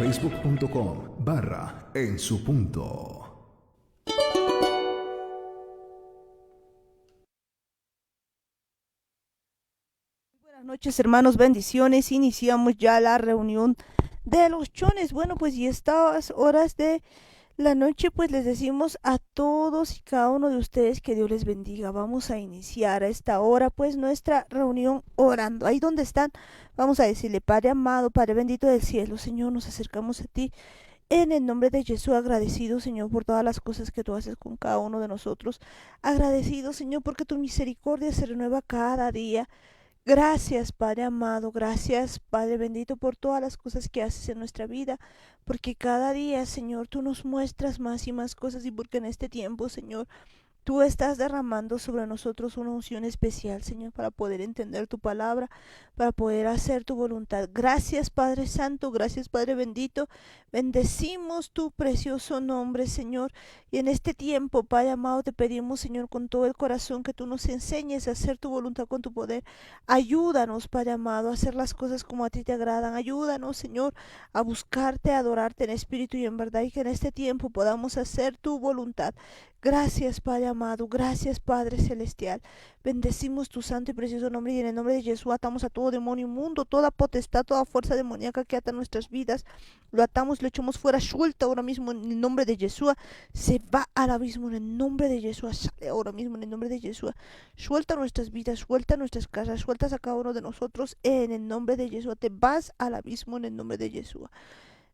facebook.com/en su punto. Buenas noches, hermanos, bendiciones. Iniciamos ya la reunión de los chones. Bueno, pues y estas horas de la noche, pues les decimos a todos y cada uno de ustedes que Dios les bendiga. Vamos a iniciar a esta hora, pues nuestra reunión orando. Ahí donde están, vamos a decirle: Padre amado, Padre bendito del cielo, Señor, nos acercamos a ti. En el nombre de Jesús, agradecido, Señor, por todas las cosas que tú haces con cada uno de nosotros. Agradecido, Señor, porque tu misericordia se renueva cada día. Gracias, Padre amado, gracias, Padre bendito, por todas las cosas que haces en nuestra vida, porque cada día, Señor, tú nos muestras más y más cosas, y porque en este tiempo, Señor, tú estás derramando sobre nosotros una unción especial, Señor, para poder entender tu palabra, para poder hacer tu voluntad. Gracias, Padre Santo, gracias, Padre bendito. Bendecimos tu precioso nombre, Señor. Y en este tiempo, Padre amado, te pedimos, Señor, con todo el corazón, que tú nos enseñes a hacer tu voluntad con tu poder. Ayúdanos, Padre amado, a hacer las cosas como a ti te agradan. Ayúdanos, Señor, a buscarte, a adorarte en espíritu y en verdad, y que en este tiempo podamos hacer tu voluntad. Gracias, Padre amado, gracias, Padre celestial. Bendecimos tu santo y precioso nombre, y en el nombre de Jesús atamos a todo demonio inmundo, toda potestad, toda fuerza demoníaca que ata nuestras vidas. Lo atamos, lo echamos fuera, suelta ahora mismo en el nombre de Jesús. Se va al abismo en el nombre de Jesús. Sale ahora mismo en el nombre de Jesús. Suelta nuestras vidas, suelta nuestras casas, sueltas a cada uno de nosotros en el nombre de Jesús. Te vas al abismo en el nombre de Jesús.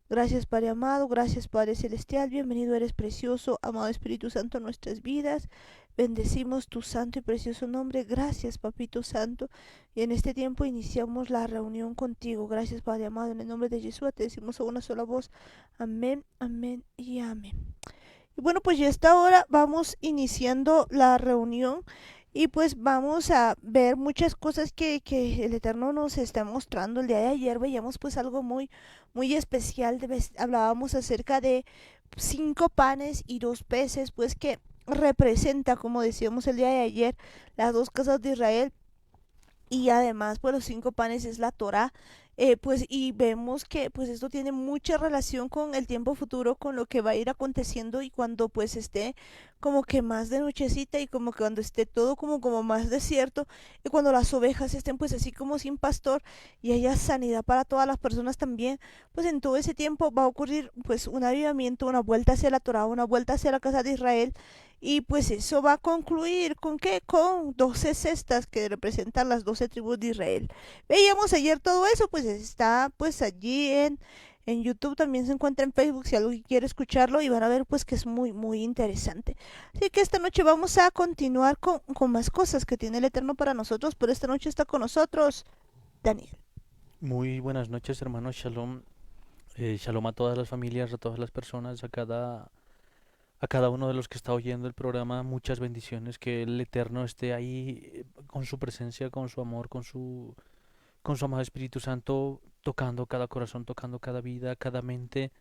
Gracias, Padre amado, gracias, Padre celestial. Bienvenido eres, precioso, amado Espíritu Santo, a nuestras vidas. Bendecimos tu santo y precioso nombre. Gracias, Papito Santo. Y en este tiempo iniciamos la reunión contigo. Gracias, Padre amado. En el nombre de Jesús te decimos a una sola voz: amén, amén y amén. Y bueno, pues ya hasta ahora vamos iniciando la reunión, y pues vamos a ver muchas cosas que el Eterno nos está mostrando. El día de ayer veíamos pues algo muy especial. Hablábamos acerca de 5 panes y 2 peces, pues que representa, como decíamos el día de ayer, las dos casas de Israel. Y además pues los 5 panes es la Torá. Pues y vemos que pues esto tiene mucha relación con el tiempo futuro, con lo que va a ir aconteciendo, y cuando pues esté como que más de nochecita, y como que cuando esté todo como más desierto, y cuando las ovejas estén pues así como sin pastor, y haya sanidad para todas las personas también. Pues en todo ese tiempo va a ocurrir pues un avivamiento, una vuelta hacia la Torá, una vuelta hacia la casa de Israel. Y pues eso va a concluir con qué, con 12 cestas que representan las 12 tribus de Israel. Veíamos ayer todo eso, pues está pues allí en YouTube, también se encuentra en Facebook si alguien quiere escucharlo, y van a ver pues que es muy interesante. Así que esta noche vamos a continuar con más cosas que tiene el Eterno para nosotros, pero esta noche está con nosotros Daniel. Muy buenas noches, hermanos. Shalom. Shalom a todas las familias, a todas las personas, a cada uno de los que está oyendo el programa. Muchas bendiciones. Que el Eterno esté ahí con su presencia, con su amor, con su amado Espíritu Santo, tocando cada corazón, tocando cada vida, cada mente,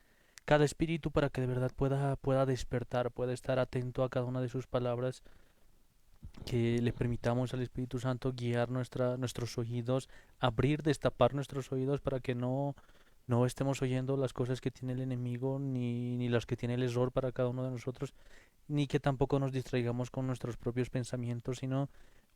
cada espíritu, para que de verdad pueda despertar, pueda estar atento a cada una de sus palabras. Que le permitamos al Espíritu Santo guiar nuestros oídos, abrir, destapar nuestros oídos, para que no estemos oyendo las cosas que tiene el enemigo, ni las que tiene el error para cada uno de nosotros, ni que tampoco nos distraigamos con nuestros propios pensamientos, sino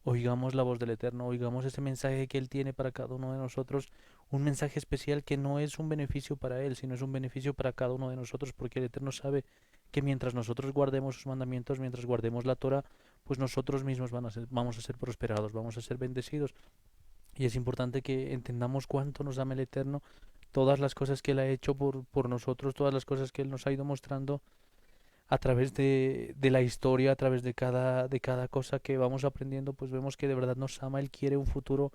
oigamos la voz del Eterno, oigamos ese mensaje que Él tiene para cada uno de nosotros, un mensaje especial que no es un beneficio para Él, sino es un beneficio para cada uno de nosotros, porque el Eterno sabe que mientras nosotros guardemos sus mandamientos, mientras guardemos la Torah, pues nosotros mismos vamos a ser prosperados, vamos a ser bendecidos. Y es importante que entendamos cuánto nos ama el Eterno, todas las cosas que Él ha hecho por nosotros, todas las cosas que Él nos ha ido mostrando a través de la historia, a través de cada cosa que vamos aprendiendo. Pues vemos que de verdad nos ama. Él quiere un futuro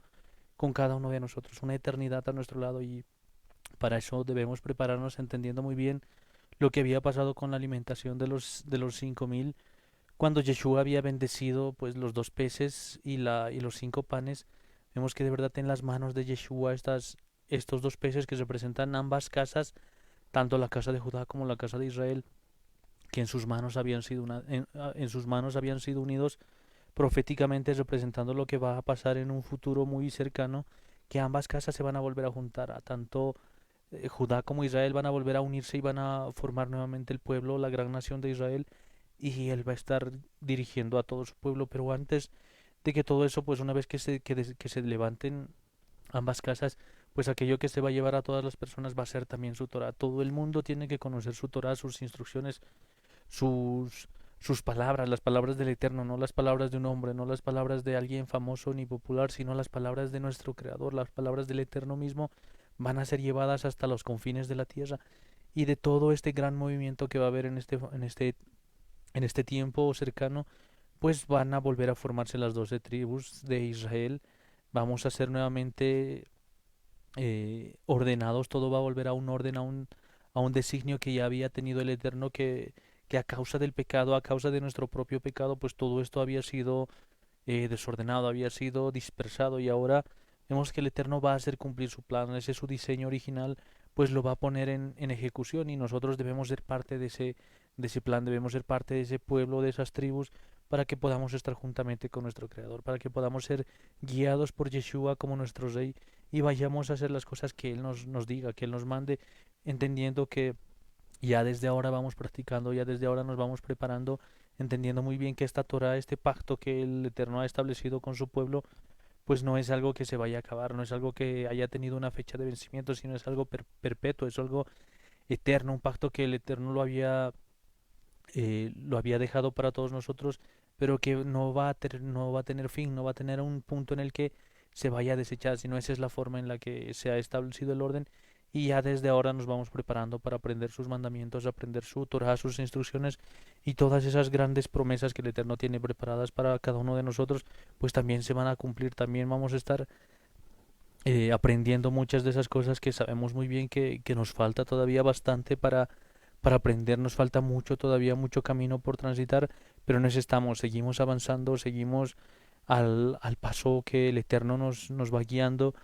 con cada uno de nosotros, una eternidad a nuestro lado, y para eso debemos prepararnos entendiendo muy bien lo que había pasado con la alimentación de los 5.000, cuando Yeshua había bendecido pues los 2 peces y los 5 panes. Vemos que de verdad en las manos de Yeshua estos 2 peces, que representan ambas casas, tanto la casa de Judá como la casa de Israel, que en sus manos habían sido unidos proféticamente, representando lo que va a pasar en un futuro muy cercano, que ambas casas se van a volver a juntar, a tanto Judá como Israel van a volver a unirse y van a formar nuevamente el pueblo, la gran nación de Israel, y él va a estar dirigiendo a todo su pueblo. Pero antes de que todo eso, pues una vez que se levanten ambas casas, pues aquello que se va a llevar a todas las personas va a ser también su Torah. Todo el mundo tiene que conocer su Torah, sus instrucciones, sus, sus palabras, las palabras del Eterno, no las palabras de un hombre, no las palabras de alguien famoso ni popular, sino las palabras de nuestro Creador, las palabras del Eterno mismo van a ser llevadas hasta los confines de la tierra. Y de todo este gran movimiento que va a haber en este tiempo cercano, pues van a volver a formarse las 12 tribus de Israel. Vamos a ser nuevamente ordenados, todo va a volver a un orden, a un designio que ya había tenido el Eterno, que a causa del pecado, a causa de nuestro propio pecado, pues todo esto había sido desordenado, había sido dispersado, y ahora vemos que el Eterno va a hacer cumplir su plan, ese es su diseño original, pues lo va a poner en ejecución, y nosotros debemos ser parte de ese plan, debemos ser parte de ese pueblo, de esas tribus, para que podamos estar juntamente con nuestro Creador, para que podamos ser guiados por Yeshua como nuestro Rey, y vayamos a hacer las cosas que Él nos diga, que Él nos mande, entendiendo que ya desde ahora vamos practicando, ya desde ahora nos vamos preparando, entendiendo muy bien que esta Torah, este pacto que el Eterno ha establecido con su pueblo, pues no es algo que se vaya a acabar, no es algo que haya tenido una fecha de vencimiento, sino es algo perpetuo, es algo eterno, un pacto que el Eterno lo había dejado para todos nosotros, pero que no va a tener fin, no va a tener un punto en el que se vaya a desechar, sino esa es la forma en la que se ha establecido el orden, y ya desde ahora nos vamos preparando para aprender sus mandamientos, aprender su Torah, sus instrucciones, y todas esas grandes promesas que el Eterno tiene preparadas para cada uno de nosotros, pues también se van a cumplir, también vamos a estar aprendiendo muchas de esas cosas que sabemos muy bien que nos falta todavía bastante para aprender, nos falta mucho todavía, mucho camino por transitar, pero en eso estamos, seguimos avanzando, seguimos al paso que el Eterno nos va guiando,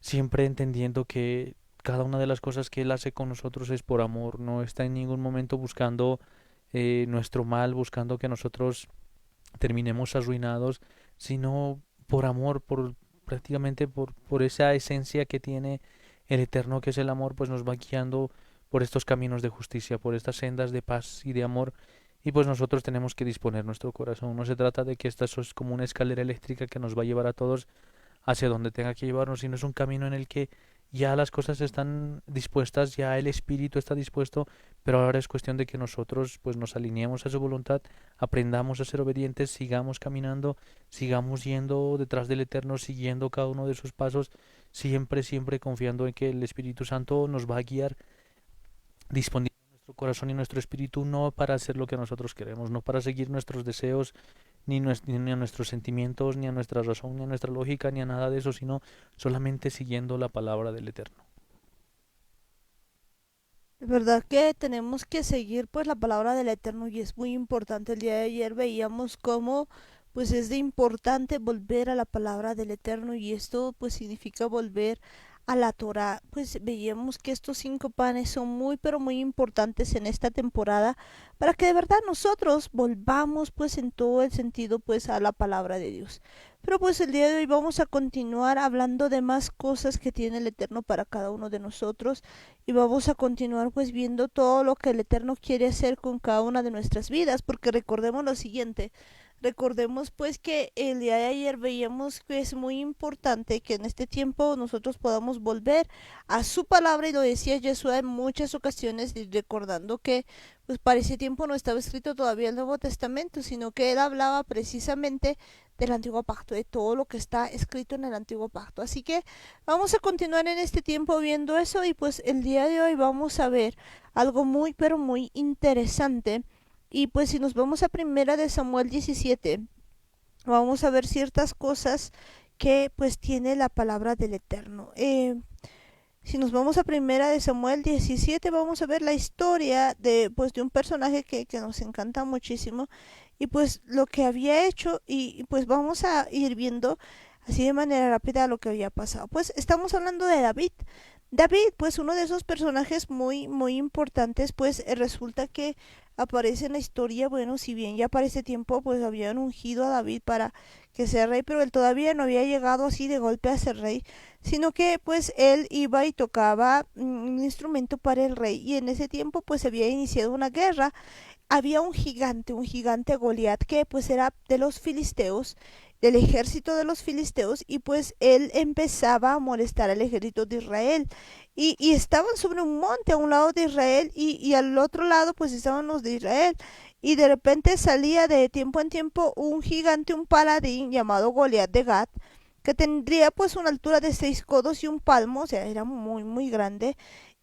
siempre entendiendo que cada una de las cosas que Él hace con nosotros es por amor, no está en ningún momento buscando nuestro mal, buscando que nosotros terminemos arruinados, sino por amor, por prácticamente por esa esencia que tiene el Eterno, que es el amor, pues nos va guiando por estos caminos de justicia, por estas sendas de paz y de amor, y pues nosotros tenemos que disponer nuestro corazón. No se trata de que esta es como una escalera eléctrica que nos va a llevar a todos hacia donde tenga que llevarnos, sino es un camino en el que ya las cosas están dispuestas, ya el espíritu está dispuesto, pero ahora es cuestión de que nosotros pues nos alineemos a su voluntad, aprendamos a ser obedientes, sigamos caminando, sigamos yendo detrás del Eterno, siguiendo cada uno de sus pasos, siempre, siempre confiando en que el Espíritu Santo nos va a guiar, disponiendo nuestro corazón y nuestro espíritu no para hacer lo que nosotros queremos, no para seguir nuestros deseos, ni a nuestros sentimientos, ni a nuestra razón, ni a nuestra lógica, ni a nada de eso, sino solamente siguiendo la palabra del Eterno. De verdad que tenemos que seguir pues la palabra del Eterno y es muy importante. El día de ayer veíamos cómo pues es de importante volver a la palabra del Eterno y esto pues significa volver a la Torah. Pues veíamos que estos 5 panes son muy pero muy importantes en esta temporada para que de verdad nosotros volvamos pues en todo el sentido pues a la palabra de Dios. Pero pues el día de hoy vamos a continuar hablando de más cosas que tiene el Eterno para cada uno de nosotros y vamos a continuar pues viendo todo lo que el Eterno quiere hacer con cada una de nuestras vidas, porque recordemos lo siguiente, recordemos pues que el día de ayer veíamos que es muy importante que en este tiempo nosotros podamos volver a su palabra y lo decía Yeshua en muchas ocasiones recordando que pues para ese tiempo no estaba escrito todavía el Nuevo Testamento, sino que él hablaba precisamente del antiguo pacto, de todo lo que está escrito en el antiguo pacto. Así que vamos a continuar en este tiempo viendo eso y pues el día de hoy vamos a ver algo muy pero muy interesante. Y pues si nos vamos a primera de Samuel 17, vamos a ver ciertas cosas que pues tiene la palabra del Eterno. Si nos vamos a primera de Samuel 17, vamos a ver la historia de pues de un personaje que nos encanta muchísimo y pues lo que había hecho y pues vamos a ir viendo así de manera rápida lo que había pasado. Pues estamos hablando de David. David, pues uno de esos personajes muy, muy importantes, pues resulta que aparece en la historia, bueno, si bien ya para ese tiempo pues habían ungido a David para que sea rey, pero él todavía no había llegado así de golpe a ser rey, sino que pues él iba y tocaba un instrumento para el rey y en ese tiempo pues se había iniciado una guerra. Había un gigante Goliat que pues era de los filisteos, del ejército de los filisteos y pues él empezaba a molestar al ejército de Israel y estaban sobre un monte a un lado de Israel y al otro lado pues estaban los de Israel y de repente salía de tiempo en tiempo un gigante, un paladín llamado Goliat de Gat que tendría pues una altura de 6 codos y un palmo, o sea, era muy muy grande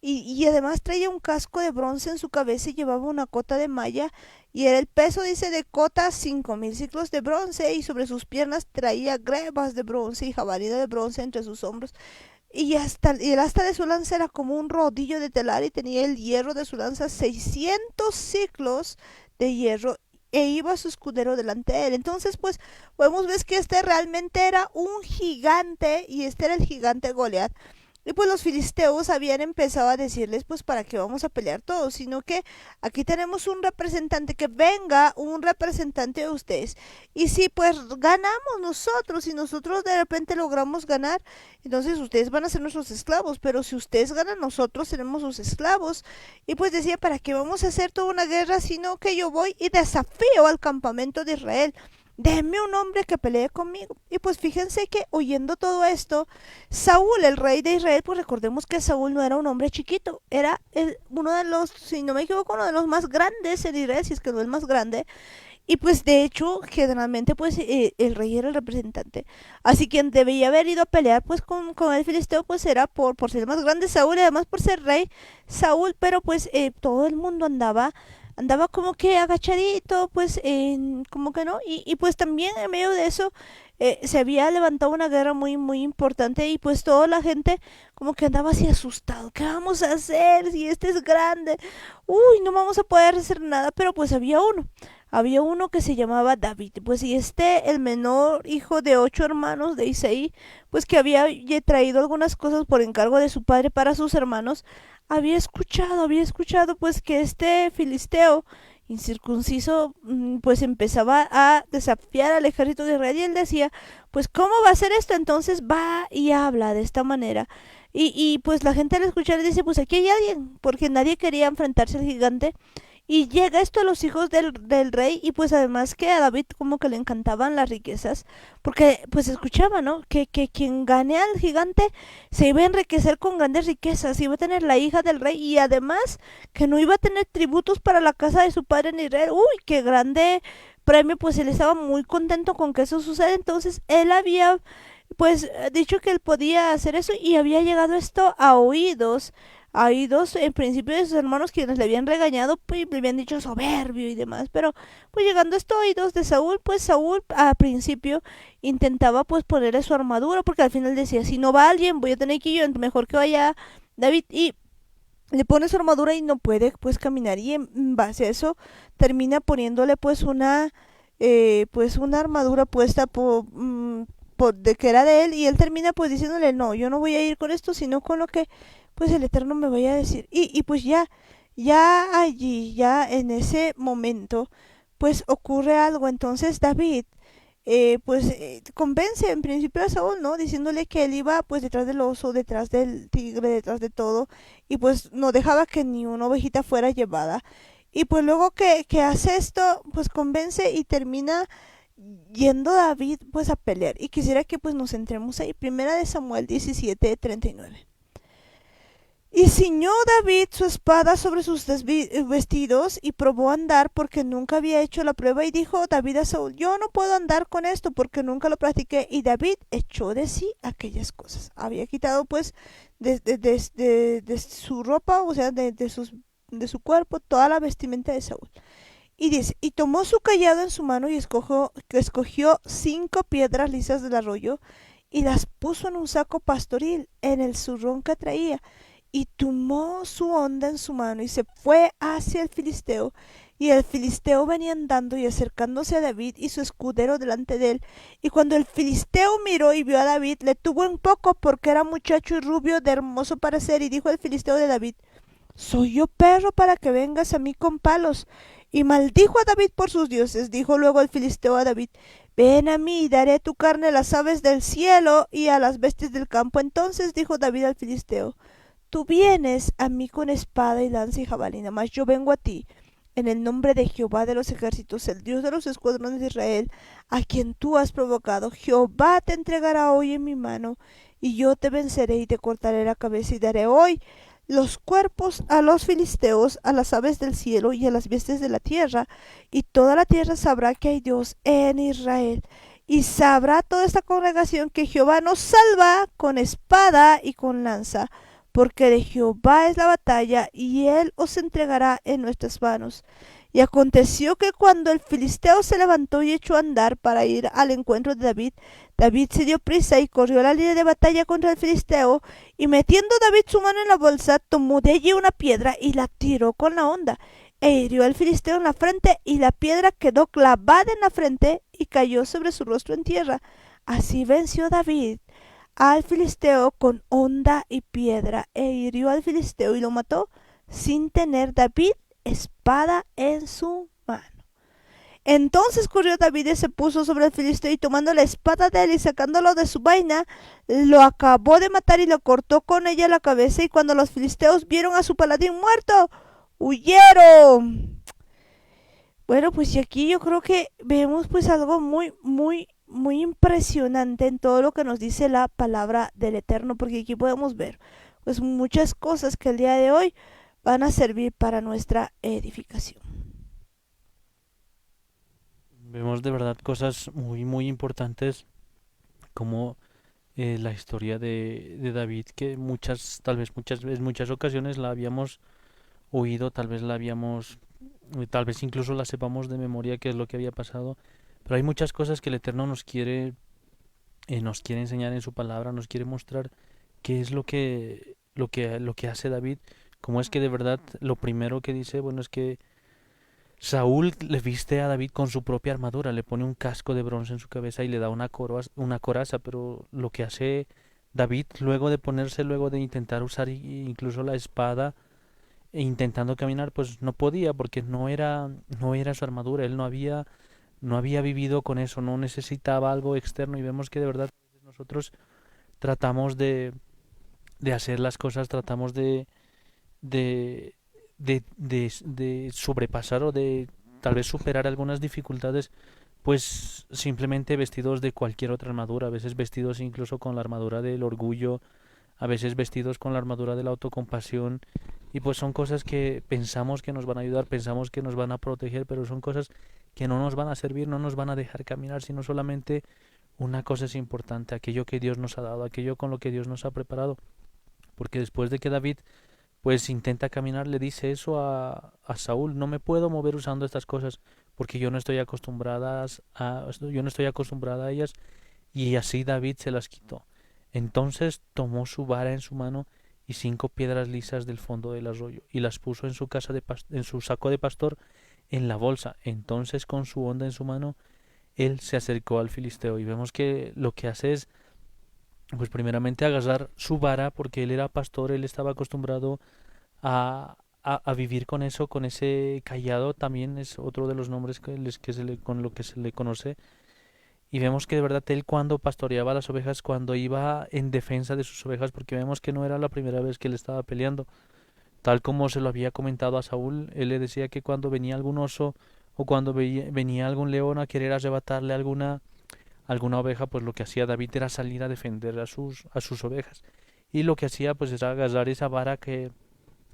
y además traía un casco de bronce en su cabeza y llevaba una cota de malla y era el peso, dice, de cota 5000 ciclos de bronce y sobre sus piernas traía grebas de bronce y jabalina de bronce entre sus hombros y el asta de su lanza era como un rodillo de telar y tenía el hierro de su lanza 600 ciclos de hierro e iba su escudero delante de él. Entonces, pues, podemos ver que este realmente era un gigante y este era el gigante Goliat. Y pues los filisteos habían empezado a decirles, pues, ¿para qué vamos a pelear todos? Sino que aquí tenemos un representante, que venga un representante de ustedes. Y si pues ganamos nosotros y nosotros de repente logramos ganar, entonces ustedes van a ser nuestros esclavos. Pero si ustedes ganan, nosotros seremos sus esclavos. Y pues decía, ¿para qué vamos a hacer toda una guerra? Sino que yo voy y desafío al campamento de Israel. Déjenme un hombre que pelee conmigo. Y pues fíjense que oyendo todo esto, Saúl, el rey de Israel, pues recordemos que Saúl no era un hombre chiquito, era uno de los, si no me equivoco, uno de los más grandes en Israel, si es que no el más grande. Y pues de hecho, generalmente pues el rey era el representante. Así que quien debía haber ido a pelear pues con el filisteo pues era por ser el más grande Saúl y además por ser rey Saúl, pero pues todo el mundo andaba como que agachadito, pues como que no, y pues también en medio de eso se había levantado una guerra muy muy importante y pues toda la gente como que andaba así asustado, ¿qué vamos a hacer si este es grande? Uy, no vamos a poder hacer nada, pero pues había uno que se llamaba David, pues y el menor hijo de 8 hermanos de Isaí, pues que había traído algunas cosas por encargo de su padre para sus hermanos, había escuchado pues que este filisteo incircunciso pues empezaba a desafiar al ejército de Israel y él decía, pues ¿cómo va a ser esto? Entonces va y habla de esta manera. Y pues la gente al escuchar dice, pues aquí hay alguien, porque nadie quería enfrentarse al gigante y llega esto a los hijos del rey y pues además que a David como que le encantaban las riquezas, porque pues escuchaba, ¿no? Que quien gane al gigante se iba a enriquecer con grandes riquezas, iba a tener la hija del rey y además que no iba a tener tributos para la casa de su padre en Israel. Uy, qué grande premio, pues él estaba muy contento con que eso suceda, entonces él había pues dicho que él podía hacer eso y había llegado esto a oídos en principio de sus hermanos quienes le habían regañado, pues le habían dicho soberbio y demás, pero pues llegando esto a oídos de Saúl, pues Saúl al principio intentaba pues ponerle su armadura, porque al final decía, si no va alguien voy a tener que ir yo, mejor que vaya David y le pone su armadura y no puede pues caminar y en base a eso termina poniéndole pues una armadura puesta de que era de él y él termina pues diciéndole no, yo no voy a ir con esto sino con lo que pues el Eterno me vaya a decir y pues ya allí ya en ese momento pues ocurre algo. Entonces David convence en principio a Saúl, ¿no? Diciéndole que él iba pues detrás del oso, detrás del tigre, detrás de todo y pues no dejaba que ni una ovejita fuera llevada y pues luego que hace esto pues convence y termina yendo David pues a pelear y quisiera que pues nos centremos ahí. Primera de Samuel 17:39. Y ciñó David su espada sobre sus vestidos y probó a andar porque nunca había hecho la prueba y dijo David a Saúl, yo no puedo andar con esto porque nunca lo practiqué y David echó de sí aquellas cosas. Había quitado pues de su ropa, o sea, de su cuerpo toda la vestimenta de Saúl. Y dice, y tomó su callado en su mano y escogió 5 piedras lisas del arroyo y las puso en un saco pastoril en el zurrón que traía y tomó su honda en su mano y se fue hacia el filisteo Y el filisteo venía andando y acercándose a David y su escudero delante de él. Y cuando el filisteo miró y vio a David, le tuvo en poco porque era muchacho y rubio de hermoso parecer. Y dijo el filisteo de David: ¿Soy yo perro para que vengas a mí con palos? Y maldijo a David por sus dioses. Dijo luego el filisteo a David: Ven a mí y daré tu carne a las aves del cielo y a las bestias del campo. Entonces dijo David al filisteo: Tú vienes a mí con espada y lanza y jabalina, mas yo vengo a ti en el nombre de Jehová de los ejércitos, el Dios de los escuadrones de Israel, a quien tú has provocado. Jehová te entregará hoy en mi mano, y yo te venceré y te cortaré la cabeza, y daré hoy los cuerpos a los filisteos, a las aves del cielo y a las bestias de la tierra, y toda la tierra sabrá que hay Dios en Israel. Y sabrá toda esta congregación que Jehová nos salva con espada y con lanza, porque de Jehová es la batalla, y él os entregará en nuestras manos. Y aconteció que cuando el filisteo se levantó y echó a andar para ir al encuentro de David, David se dio prisa y corrió a la línea de batalla contra el filisteo, y metiendo David su mano en la bolsa, tomó de allí una piedra y la tiró con la honda, e hirió al filisteo en la frente, y la piedra quedó clavada en la frente y cayó sobre su rostro en tierra. Así venció David al filisteo con honda y piedra, e hirió al filisteo y lo mató, sin tener David espada en su mano. Entonces corrió David y se puso sobre el filisteo, y tomando la espada de él y sacándolo de su vaina, lo acabó de matar y le cortó con ella la cabeza. Y cuando los filisteos vieron a su paladín muerto, huyeron. Bueno, pues y aquí yo creo que vemos pues algo muy impresionante en todo lo que nos dice la palabra del Eterno, porque aquí podemos ver pues muchas cosas que el día de hoy van a servir para nuestra edificación. Vemos de verdad cosas muy importantes como la historia de David, que tal vez en muchas ocasiones la habíamos oído, tal vez la habíamos, tal vez incluso la sepamos de memoria qué es lo que había pasado, pero hay muchas cosas que el Eterno nos quiere enseñar en su palabra, nos quiere mostrar qué es lo que hace David, cómo es que de verdad lo primero que dice, bueno, es que Saúl le viste a David con su propia armadura, le pone un casco de bronce en su cabeza y le da una coraza, pero lo que hace David luego de intentar usar incluso la espada e intentando caminar, pues no podía porque no era su armadura, él no había vivido con eso, no necesitaba algo externo y vemos que de verdad nosotros tratamos de hacer las cosas, tratamos de, de sobrepasar o de tal vez superar algunas dificultades, pues simplemente vestidos de cualquier otra armadura, a veces vestidos incluso con la armadura del orgullo, a veces vestidos con la armadura de la autocompasión, y pues son cosas que pensamos que nos van a ayudar, pensamos que nos van a proteger, pero son cosas que no nos van a servir, no nos van a dejar caminar, sino solamente una cosa es importante, aquello que Dios nos ha dado, aquello con lo que Dios nos ha preparado, porque después de que David pues intenta caminar, le dice eso a Saúl: no me puedo mover usando estas cosas porque yo no estoy acostumbrada a ellas, y así David se las quitó. Entonces tomó su vara en su mano y 5 piedras lisas del fondo del arroyo y las puso en en su saco de pastor en la bolsa. Entonces con su honda en su mano él se acercó al filisteo y vemos que lo que hace es pues primeramente agarrar su vara porque él era pastor, él estaba acostumbrado a vivir con eso, con ese cayado, también es otro de los nombres con lo que se le conoce. Y vemos que de verdad él cuando pastoreaba las ovejas, cuando iba en defensa de sus ovejas, porque vemos que no era la primera vez que él estaba peleando, tal como se lo había comentado a Saúl, él le decía que cuando venía algún oso o cuando venía algún león a querer arrebatarle alguna oveja, pues lo que hacía David era salir a defender a sus ovejas. Y lo que hacía pues era agarrar esa vara que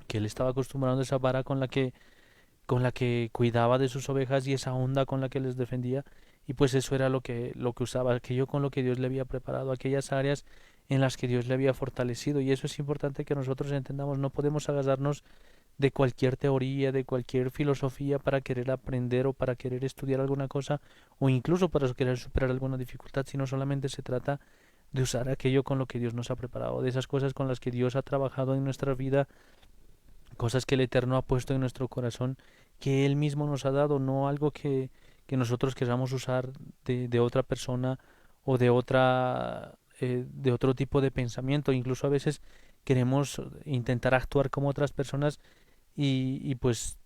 él estaba acostumbrado, esa vara con la que cuidaba de sus ovejas y esa onda con la que les defendía, y pues eso era lo que usaba, aquello con lo que Dios le había preparado, aquellas áreas en las que Dios le había fortalecido. Y eso es importante que nosotros entendamos, no podemos agarrarnos de cualquier teoría, de cualquier filosofía para querer aprender o para querer estudiar alguna cosa o incluso para querer superar alguna dificultad, sino solamente se trata de usar aquello con lo que Dios nos ha preparado, de esas cosas con las que Dios ha trabajado en nuestra vida, cosas que el Eterno ha puesto en nuestro corazón, que Él mismo nos ha dado, no algo que nosotros queramos usar de otra persona o de otro tipo de pensamiento. Incluso a veces queremos intentar actuar como otras personas y pues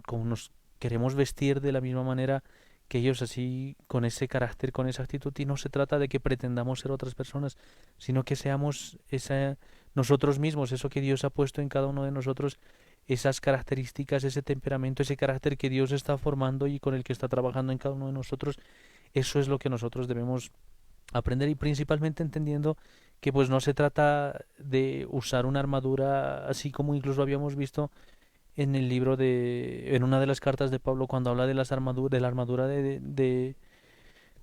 como nos queremos vestir de la misma manera que ellos, así con ese carácter, con esa actitud, y no se trata de que pretendamos ser otras personas, sino que seamos nosotros mismos, eso que Dios ha puesto en cada uno de nosotros, esas características, ese temperamento, ese carácter que Dios está formando y con el que está trabajando en cada uno de nosotros. Eso es lo que nosotros debemos aprender, y principalmente entendiendo que pues no se trata de usar una armadura así como incluso habíamos visto en el libro en una de las cartas de Pablo, cuando habla de las armaduras, de la armadura de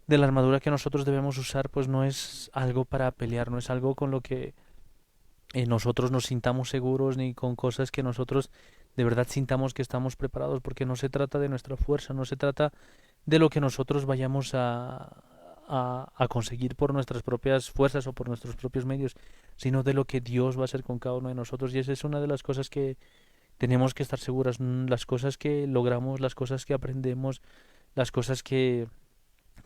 la armadura que nosotros debemos usar. Pues no es algo para pelear, no es algo con lo que nosotros nos sintamos seguros, ni con cosas que nosotros de verdad sintamos que estamos preparados, porque no se trata de nuestra fuerza, no se trata de lo que nosotros vayamos a conseguir por nuestras propias fuerzas o por nuestros propios medios, sino de lo que Dios va a hacer con cada uno de nosotros. Y esa es una de las cosas que tenemos que estar seguras, las cosas que logramos, las cosas que aprendemos, las cosas que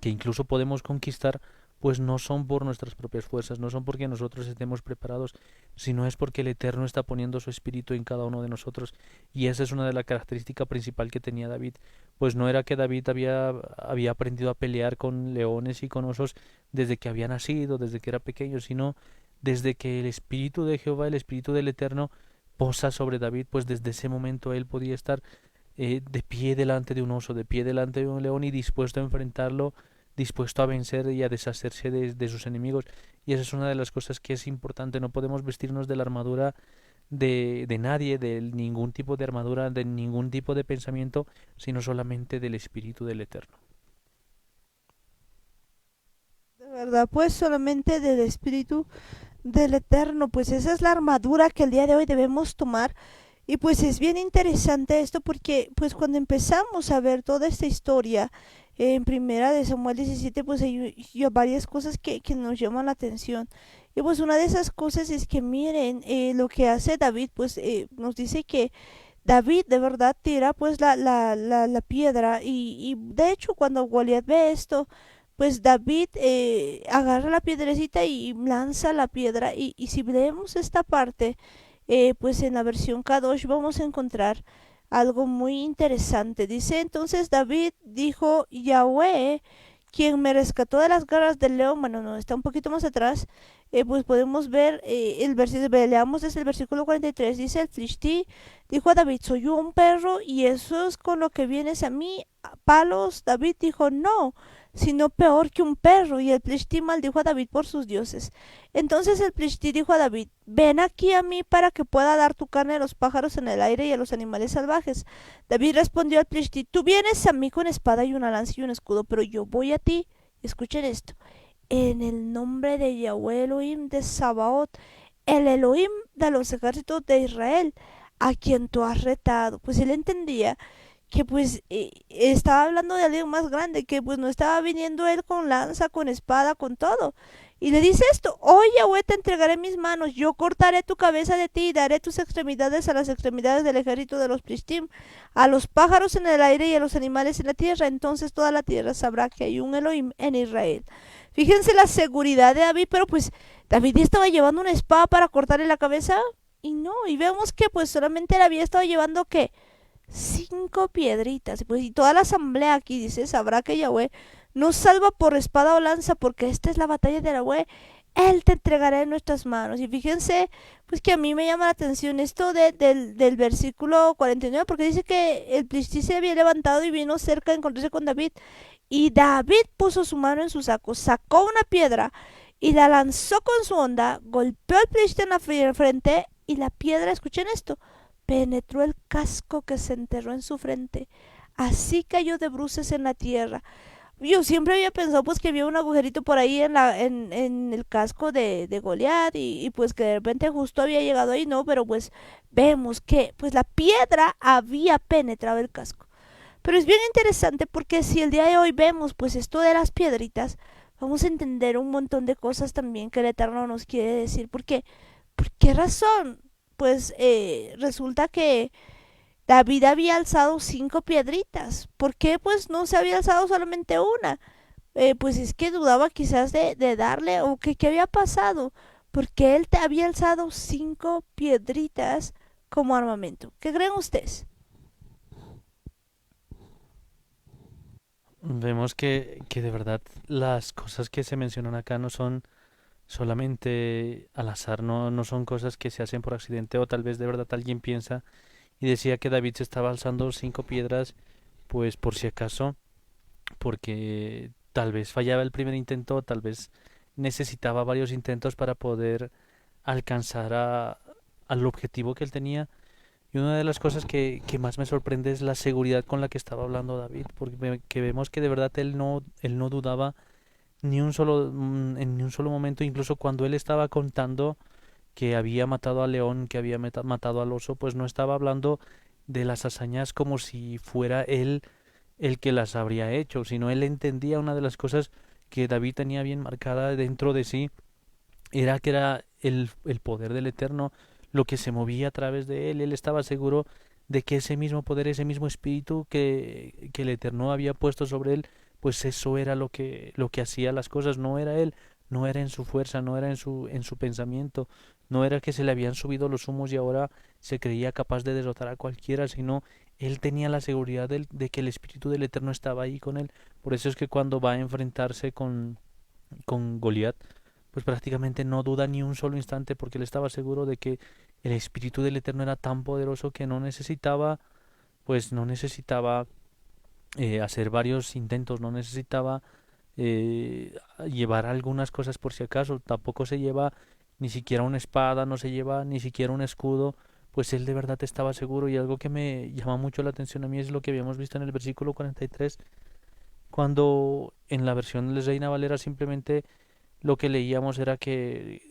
incluso podemos conquistar, pues no son por nuestras propias fuerzas, no son porque nosotros estemos preparados, sino es porque el Eterno está poniendo su espíritu en cada uno de nosotros. Y esa es una de las características principales que tenía David. Pues no era que David había aprendido a pelear con leones y con osos desde que había nacido, desde que era pequeño, sino desde que el espíritu de Jehová, el espíritu del Eterno, posa sobre David. Pues desde ese momento él podía estar de pie delante de un oso, de pie delante de un león, y dispuesto a enfrentarlo, dispuesto a vencer y a deshacerse de sus enemigos. Y esa es una de las cosas que es importante. No podemos vestirnos de la armadura de nadie, de ningún tipo de armadura, de ningún tipo de pensamiento, sino solamente del Espíritu del Eterno. De verdad, pues solamente del Espíritu del Eterno, pues esa es la armadura que el día de hoy debemos tomar. Y pues es bien interesante esto porque pues cuando empezamos a ver toda esta historia en primera de Samuel 17, pues hay varias cosas que nos llaman la atención. Y pues una de esas cosas es que miren lo que hace David, pues nos dice que David de verdad tira pues la piedra y de hecho cuando Goliat ve esto, pues David agarra la piedrecita y lanza la piedra y si leemos esta parte, pues en la versión Kadosh vamos a encontrar algo muy interesante. Dice entonces David dijo, Yahweh, quien me rescató de las garras del león. Bueno, no, está un poquito más atrás. Pues podemos ver el versículo, leamos desde el versículo 43. Dice el Flishti, dijo a David, soy yo un perro y eso es con lo que vienes a mí, a palos. David dijo, no, sino peor que un perro. Y el Plishti maldijo a David por sus dioses. Entonces el Plishti dijo a David, ven aquí a mí para que pueda dar tu carne a los pájaros en el aire y a los animales salvajes. David respondió al Plishti, tú vienes a mí con espada y una lanza y un escudo, pero yo voy a ti, escuchen esto, en el nombre de Yahweh Elohim de Sabaoth, el Elohim de los ejércitos de Israel, a quien tú has retado. Pues él entendía que pues estaba hablando de alguien más grande, que pues no estaba viniendo él con lanza, con espada, con todo. Y le dice esto, hoy Yahweh te entregaré mis manos, yo cortaré tu cabeza de ti y daré tus extremidades a las extremidades del ejército de los Plishtim, a los pájaros en el aire y a los animales en la tierra. Entonces toda la tierra sabrá que hay un Elohim en Israel. Fíjense la seguridad de David, pero pues David estaba llevando una espada para cortarle la cabeza y no, y vemos que pues solamente él había estado llevando que 5 piedritas. Pues, y toda la asamblea aquí dice, sabrá que Yahweh no salva por espada o lanza, porque esta es la batalla de Yahweh. Él te entregará en nuestras manos. Y fíjense, pues que a mí me llama la atención esto del versículo 49, porque dice que el Plishti se había levantado y vino cerca de encontrarse con David. Y David puso su mano en su saco, sacó una piedra y la lanzó con su honda, golpeó al Plishti en la frente y la piedra, escuchen esto, penetró el casco que se enterró en su frente. Así cayó de bruces en la tierra. Yo siempre había pensado pues que había un agujerito por ahí en el casco de Goliat y pues que de repente justo había llegado ahí, no, pero pues vemos que pues la piedra había penetrado el casco. Pero es bien interesante porque si el día de hoy vemos pues esto de las piedritas, vamos a entender un montón de cosas también que el Eterno nos quiere decir. ¿Por qué? ¿Por qué razón? Pues resulta que David había alzado 5 piedritas. ¿Por qué pues no se había alzado solamente una? Pues es que dudaba quizás de darle o que qué había pasado, porque él te había alzado 5 piedritas como armamento. ¿Qué creen ustedes? Vemos que de verdad las cosas que se mencionan acá no son solamente al azar, no son cosas que se hacen por accidente o tal vez de verdad alguien piensa y decía que David se estaba alzando 5 piedras, pues por si acaso, porque tal vez fallaba el primer intento, tal vez necesitaba varios intentos para poder alcanzar al objetivo que él tenía. Y una de las cosas que más me sorprende es la seguridad con la que estaba hablando David, porque que vemos que de verdad él no dudaba ni un solo, en ni un solo momento, incluso cuando él estaba contando que había matado al león, que había matado al oso, pues no estaba hablando de las hazañas como si fuera él el que las habría hecho, sino él entendía una de las cosas que David tenía bien marcada dentro de sí, era que era el poder del Eterno lo que se movía a través de él. Él estaba seguro de que ese mismo poder, ese mismo espíritu que el Eterno había puesto sobre él, pues eso era lo que hacía las cosas, no era él, no era en su fuerza, no era en su pensamiento, no era que se le habían subido los humos y ahora se creía capaz de derrotar a cualquiera, sino él tenía la seguridad de que el espíritu del Eterno estaba ahí con él. Por eso es que cuando va a enfrentarse con Goliat, pues prácticamente no duda ni un solo instante porque él estaba seguro de que el Espíritu del Eterno era tan poderoso que no necesitaba, pues no necesitaba hacer varios intentos, no necesitaba llevar algunas cosas por si acaso, tampoco se lleva ni siquiera una espada, no se lleva ni siquiera un escudo, pues él de verdad estaba seguro y algo que me llama mucho la atención a mí es lo que habíamos visto en el versículo 43, cuando en la versión de Reina Valera simplemente lo que leíamos era que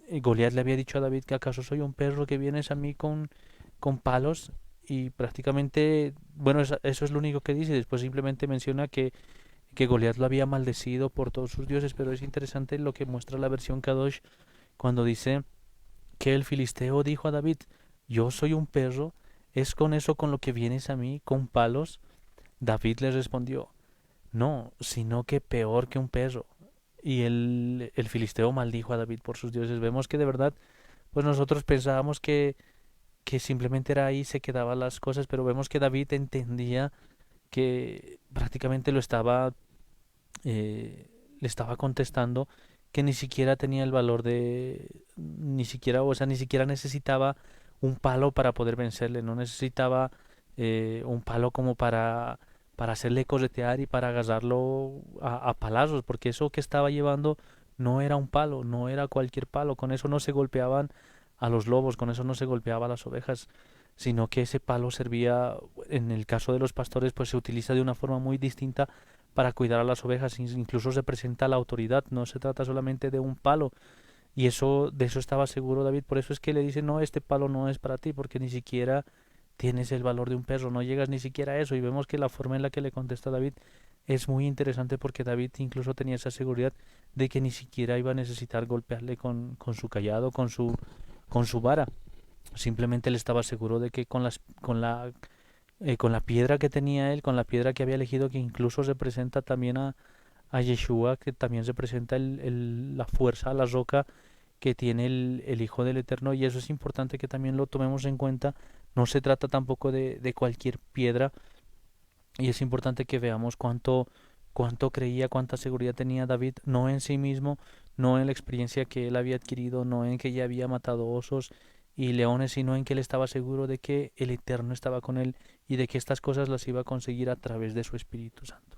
Goliat le había dicho a David que acaso soy un perro que vienes a mí con palos y prácticamente, bueno, eso es lo único que dice. Después simplemente menciona que Goliat lo había maldecido por todos sus dioses, pero es interesante lo que muestra la versión Kadosh cuando dice que el filisteo dijo a David, yo soy un perro, ¿es con eso con lo que vienes a mí, con palos? David le respondió, no, sino que peor que un perro. Y el filisteo maldijo a David por sus dioses. Vemos que de verdad, pues nosotros pensábamos que simplemente era ahí, se quedaban las cosas, pero vemos que David entendía que prácticamente le estaba contestando que ni siquiera tenía el valor de, ni siquiera, o sea, ni siquiera necesitaba un palo para poder vencerle, no necesitaba un palo como para hacerle cosetear y para agarrarlo a palazos, porque eso que estaba llevando no era un palo, no era cualquier palo, con eso no se golpeaban a los lobos, con eso no se golpeaba a las ovejas, sino que ese palo servía, en el caso de los pastores, pues se utiliza de una forma muy distinta para cuidar a las ovejas, incluso se presenta la autoridad, no se trata solamente de un palo, y eso, de eso estaba seguro David, por eso es que le dice, no, este palo no es para ti, porque ni siquiera tienes el valor de un perro, no llegas ni siquiera a eso, y vemos que la forma en la que le contesta David es muy interesante porque David incluso tenía esa seguridad de que ni siquiera iba a necesitar golpearle con su callado, con su vara, simplemente él estaba seguro de que con la piedra que tenía él, con la piedra que había elegido, que incluso representa también a Yeshua, que también representa la fuerza, la roca que tiene el Hijo del Eterno, y eso es importante que también lo tomemos en cuenta. No se trata tampoco de cualquier piedra, y es importante que veamos cuánto creía, cuánta seguridad tenía David, no en sí mismo, no en la experiencia que él había adquirido, no en que ya había matado osos y leones, sino en que él estaba seguro de que el Eterno estaba con él y de que estas cosas las iba a conseguir a través de su Espíritu Santo.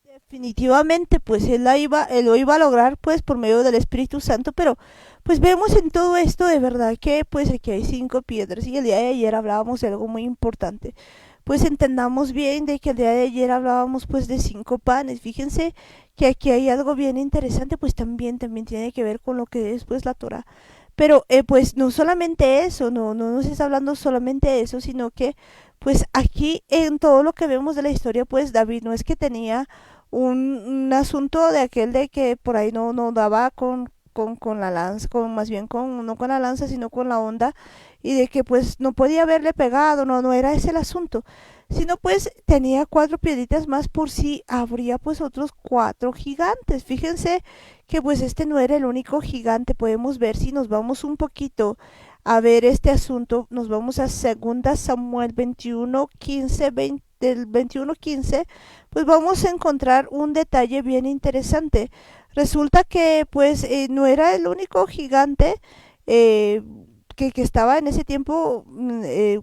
Definitivamente, pues él lo iba a lograr pues por medio del Espíritu Santo, pero pues vemos en todo esto de verdad que pues aquí hay 5 piedras y el día de ayer hablábamos de algo muy importante. Pues entendamos bien de que el día de ayer hablábamos pues de 5 panes. Fíjense que aquí hay algo bien interesante, pues también tiene que ver con lo que es pues la Torah. Pero pues no solamente eso, no nos está hablando solamente de eso, sino que pues aquí en todo lo que vemos de la historia, pues David no es que tenía un asunto de aquel de que por ahí no daba con la lanza, más bien no con la lanza, sino con la onda, y de que pues no podía haberle pegado, no era ese el asunto, sino pues tenía 4 piedritas más por si habría pues otros 4 gigantes. Fíjense que pues este no era el único gigante. Podemos ver, si nos vamos un poquito a ver este asunto, nos vamos a 2 Samuel 21:15, del 21:15, pues vamos a encontrar un detalle bien interesante. Resulta que pues no era el único gigante eh, que estaba en ese tiempo,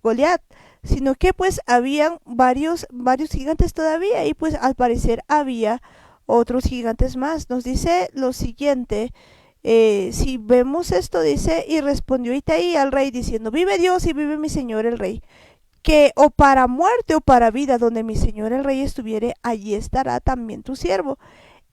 Goliat, sino que pues habían varios gigantes todavía, y pues al parecer había otros gigantes más. Nos dice lo siguiente, si vemos esto, dice: y respondió Itaí al rey diciendo: vive Dios y vive mi señor el rey, que o para muerte o para vida, donde mi señor el rey estuviere, allí estará también tu siervo.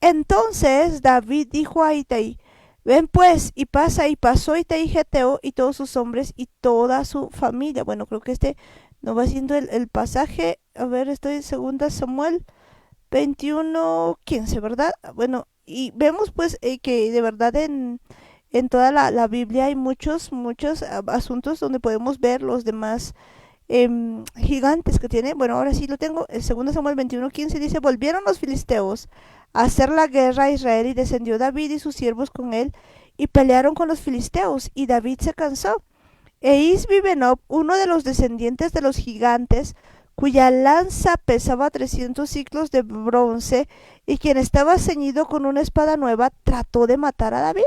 Entonces David dijo a Itaí: ven pues y pasa. Y pasó Itaí Geteo y todos sus hombres y toda su familia. Bueno, creo que este no va siendo el pasaje. A ver, estoy en 2 Samuel 21:15, ¿verdad? Bueno, y vemos pues que de verdad en toda la Biblia hay muchos asuntos donde podemos ver los demás gigantes que tiene. Bueno, ahora sí lo tengo. El 2 Samuel 21:15 dice: volvieron los filisteos a hacer la guerra a Israel, y descendió David y sus siervos con él, y pelearon con los filisteos, y David se cansó. E Isbi-Benob, uno de los descendientes de los gigantes, cuya lanza pesaba 300 siclos de bronce, y quien estaba ceñido con una espada nueva, trató de matar a David.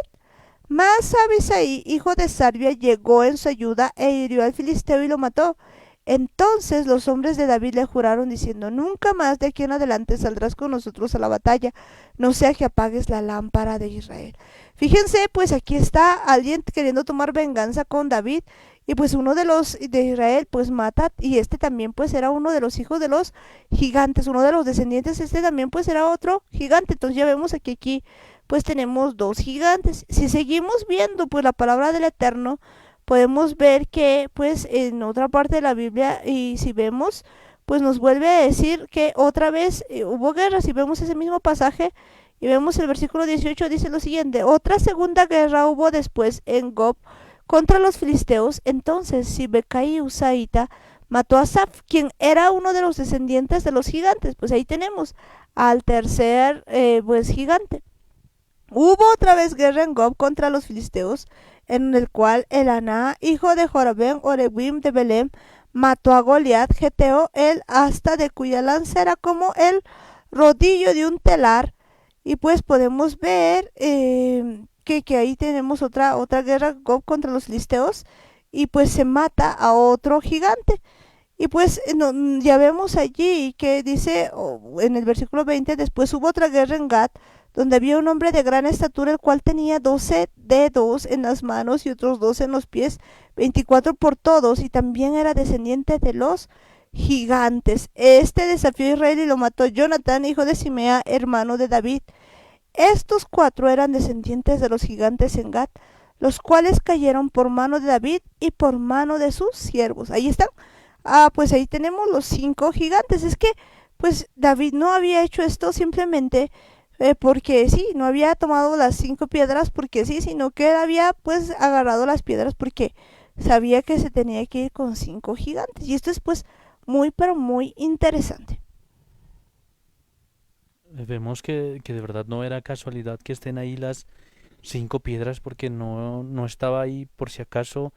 Mas Abisai, hijo de Sarbia, llegó en su ayuda e hirió al filisteo y lo mató. Entonces los hombres de David le juraron diciendo: nunca más de aquí en adelante saldrás con nosotros a la batalla, no sea que apagues la lámpara de Israel. Fíjense, pues aquí está alguien queriendo tomar venganza con David, y pues uno de los de Israel pues mata, y este también pues era uno de los hijos de los gigantes, uno de los descendientes, este también pues era otro gigante. Entonces ya vemos aquí pues tenemos 2 gigantes. Si seguimos viendo pues la palabra del Eterno, podemos ver que pues en otra parte de la Biblia, y si vemos, pues nos vuelve a decir que otra vez hubo guerra. Si vemos ese mismo pasaje y vemos el versículo 18, dice lo siguiente: otra segunda guerra hubo después en Gob contra los filisteos. Entonces Sibekai Usaita mató a Saf, quien era uno de los descendientes de los gigantes. Pues ahí tenemos al tercer pues gigante. Hubo otra vez guerra en Gob contra los filisteos, en el cual Elaná, hijo de Jorabén Orebim de Belem, mató a Goliat Geteo, el asta de cuya lanza era como el rodillo de un telar. Y pues podemos ver que ahí tenemos otra guerra, Gob contra los filisteos, y pues se mata a otro gigante. Y pues ya vemos allí que dice en el versículo 20: después hubo otra guerra en Gad, donde había un hombre de gran estatura, el cual tenía 12 dedos en las manos y otros 12 en los pies, 24 por todos, y también era descendiente de los gigantes. Este desafió a Israel y lo mató Jonatán, hijo de Simea, hermano de David. Estos 4 eran descendientes de los gigantes en Gad, los cuales cayeron por mano de David y por mano de sus siervos. Ahí están. Pues ahí tenemos los 5 gigantes. Es que pues David no había hecho esto simplemente porque sí, no había tomado las 5 piedras porque sí, sino que él había pues agarrado las piedras porque sabía que se tenía que ir con 5 gigantes. Y esto es pues muy pero muy interesante. Vemos que de verdad no era casualidad que estén ahí las 5 piedras, porque no estaba ahí por si acaso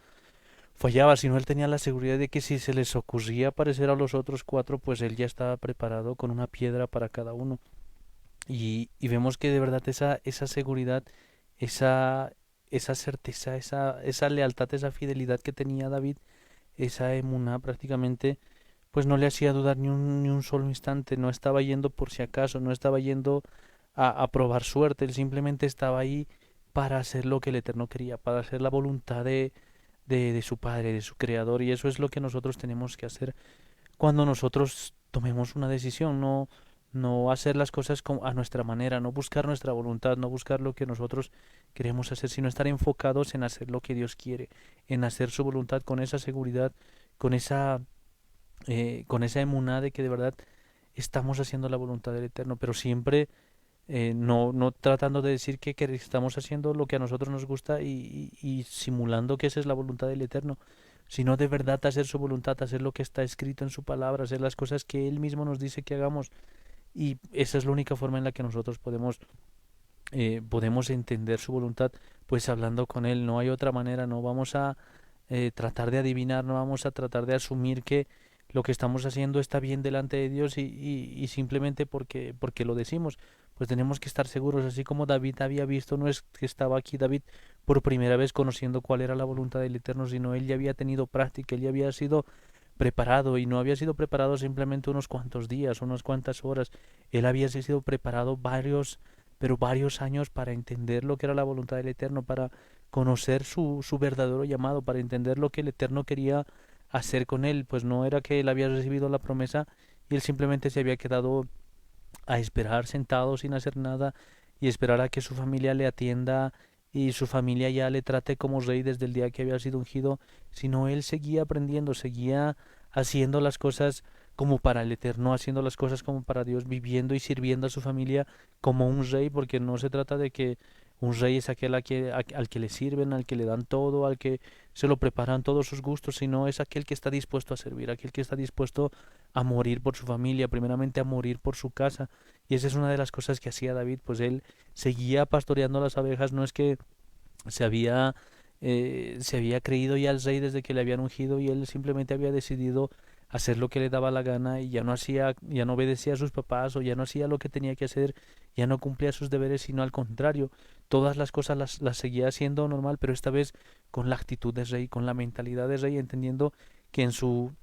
fallaba, sino él tenía la seguridad de que si se les ocurría aparecer a los otros 4, pues él ya estaba preparado con una piedra para cada uno. Y vemos que de verdad esa seguridad, esa, esa certeza, esa lealtad, esa fidelidad que tenía David, esa emuná prácticamente, pues no le hacía dudar ni un solo instante. No estaba yendo por si acaso, no estaba yendo a probar suerte, él simplemente estaba ahí para hacer lo que el Eterno quería, para hacer la voluntad de su Padre, de su Creador. Y eso es lo que nosotros tenemos que hacer cuando nosotros tomemos una decisión. No hacer las cosas a nuestra manera, no buscar nuestra voluntad, no buscar lo que nosotros queremos hacer, sino estar enfocados en hacer lo que Dios quiere, en hacer su voluntad con esa seguridad, con esa emuná de que de verdad estamos haciendo la voluntad del Eterno, pero siempre no tratando de decir que estamos haciendo lo que a nosotros nos gusta y simulando que esa es la voluntad del Eterno, sino de verdad hacer su voluntad, hacer lo que está escrito en su palabra, hacer las cosas que Él mismo nos dice que hagamos. Y esa es la única forma en la que nosotros podemos entender su voluntad, pues hablando con Él. No hay otra manera, no vamos a tratar de adivinar, no vamos a tratar de asumir que lo que estamos haciendo está bien delante de Dios y simplemente porque lo decimos, pues tenemos que estar seguros, así como David había visto, no es que estaba aquí David por primera vez conociendo cuál era la voluntad del Eterno, sino él ya había tenido práctica, él ya había sido preparado y no había sido preparado simplemente unos cuantos días, unas cuantas horas, él había sido preparado pero varios años para entender lo que era la voluntad del Eterno, para conocer su verdadero llamado, para entender lo que el Eterno quería hacer con él, pues no era que él había recibido la promesa y él simplemente se había quedado a esperar sentado sin hacer nada y esperar a que su familia le atienda y su familia ya le trate como rey desde el día que había sido ungido, sino él seguía aprendiendo, seguía haciendo las cosas como para el Eterno, haciendo las cosas como para Dios, viviendo y sirviendo a su familia como un rey, porque no se trata de que un rey es aquel al que le sirven, al que le dan todo, al que se lo preparan todos sus gustos, sino es aquel que está dispuesto a servir, aquel que está dispuesto a morir por su familia, primeramente a morir por su casa. Y esa es una de las cosas que hacía David, pues él seguía pastoreando las abejas, no es que se había, se había creído ya el rey desde que le habían ungido y él simplemente había decidido hacer lo que le daba la gana y ya no obedecía a sus papás o ya no hacía lo que tenía que hacer, ya no cumplía sus deberes, sino al contrario, todas las cosas las seguía haciendo normal, pero esta vez con la actitud de rey, con la mentalidad de rey, entendiendo que en su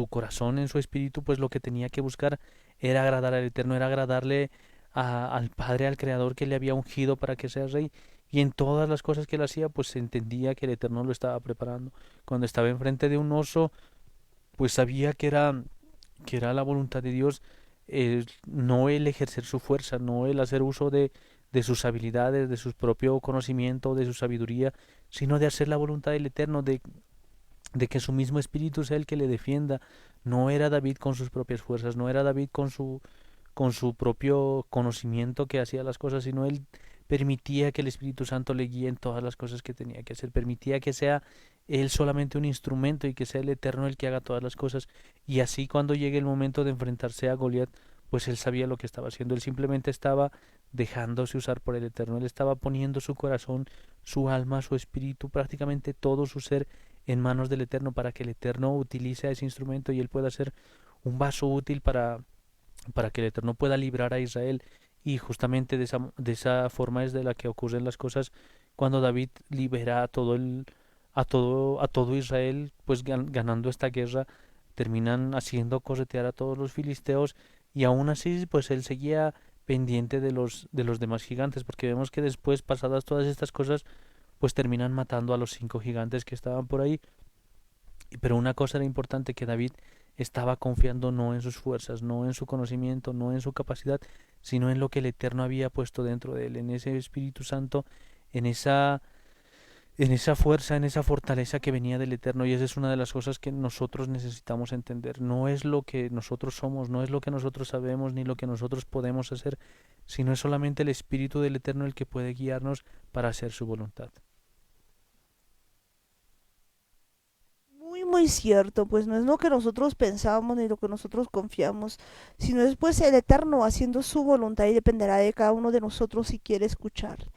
corazón, en su espíritu, pues lo que tenía que buscar era agradar al Eterno, era agradarle al Padre, al Creador que le había ungido para que sea rey. Y en todas las cosas que él hacía, pues se entendía que el Eterno lo estaba preparando. Cuando estaba enfrente de un oso, pues sabía que era la voluntad de Dios, no el ejercer su fuerza, no el hacer uso de sus habilidades, de su propio conocimiento, de su sabiduría, sino de hacer la voluntad del Eterno, de que su mismo espíritu sea el que le defienda. No era David con sus propias fuerzas, no era David con su propio conocimiento que hacía las cosas, sino él permitía que el Espíritu Santo le guíe en todas las cosas que tenía que hacer, permitía que sea él solamente un instrumento y que sea el Eterno el que haga todas las cosas. Y así cuando llegue el momento de enfrentarse a Goliat, pues él sabía lo que estaba haciendo, él simplemente estaba dejándose usar por el Eterno, él estaba poniendo su corazón, su alma, su espíritu, prácticamente todo su ser en manos del Eterno para que el Eterno utilice a ese instrumento y él pueda ser un vaso útil para que el Eterno pueda librar a Israel. Y justamente de esa forma es de la que ocurren las cosas cuando David libera a todo Israel, pues ganando esta guerra, terminan haciendo corretear a todos los filisteos y aún así pues él seguía pendiente de los demás gigantes, porque vemos que después, pasadas todas estas cosas, pues terminan matando a los 5 gigantes que estaban por ahí. Pero una cosa era importante, que David estaba confiando no en sus fuerzas, no en su conocimiento, no en su capacidad, sino en lo que el Eterno había puesto dentro de él, en ese Espíritu Santo, en en esa fuerza, en esa fortaleza que venía del Eterno. Y esa es una de las cosas que nosotros necesitamos entender. No es lo que nosotros somos, no es lo que nosotros sabemos, ni lo que nosotros podemos hacer, sino es solamente el Espíritu del Eterno el que puede guiarnos para hacer su voluntad. Muy, muy cierto, pues no es lo que nosotros pensamos ni lo que nosotros confiamos, sino es pues el Eterno haciendo su voluntad y dependerá de cada uno de nosotros si quiere escuchar.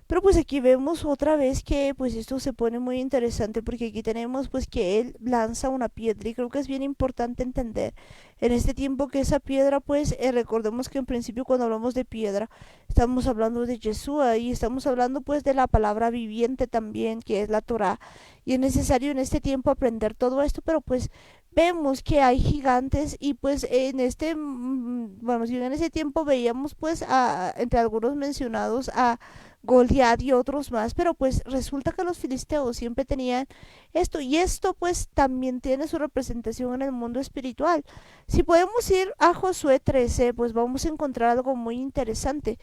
Pero pues aquí vemos otra vez que pues esto se pone muy interesante porque aquí tenemos pues que él lanza una piedra y creo que es bien importante entender en este tiempo que esa piedra pues recordemos que en principio cuando hablamos de piedra estamos hablando de Yeshua y estamos hablando pues de la palabra viviente también que es la Torah y es necesario en este tiempo aprender todo esto, pero pues vemos que hay gigantes y pues en bueno, si en ese tiempo veíamos pues entre algunos mencionados a Goliat y otros más, pero pues resulta que los filisteos siempre tenían esto, y esto pues también tiene su representación en el mundo espiritual. Si podemos ir a Josué 13, pues vamos a encontrar algo muy interesante.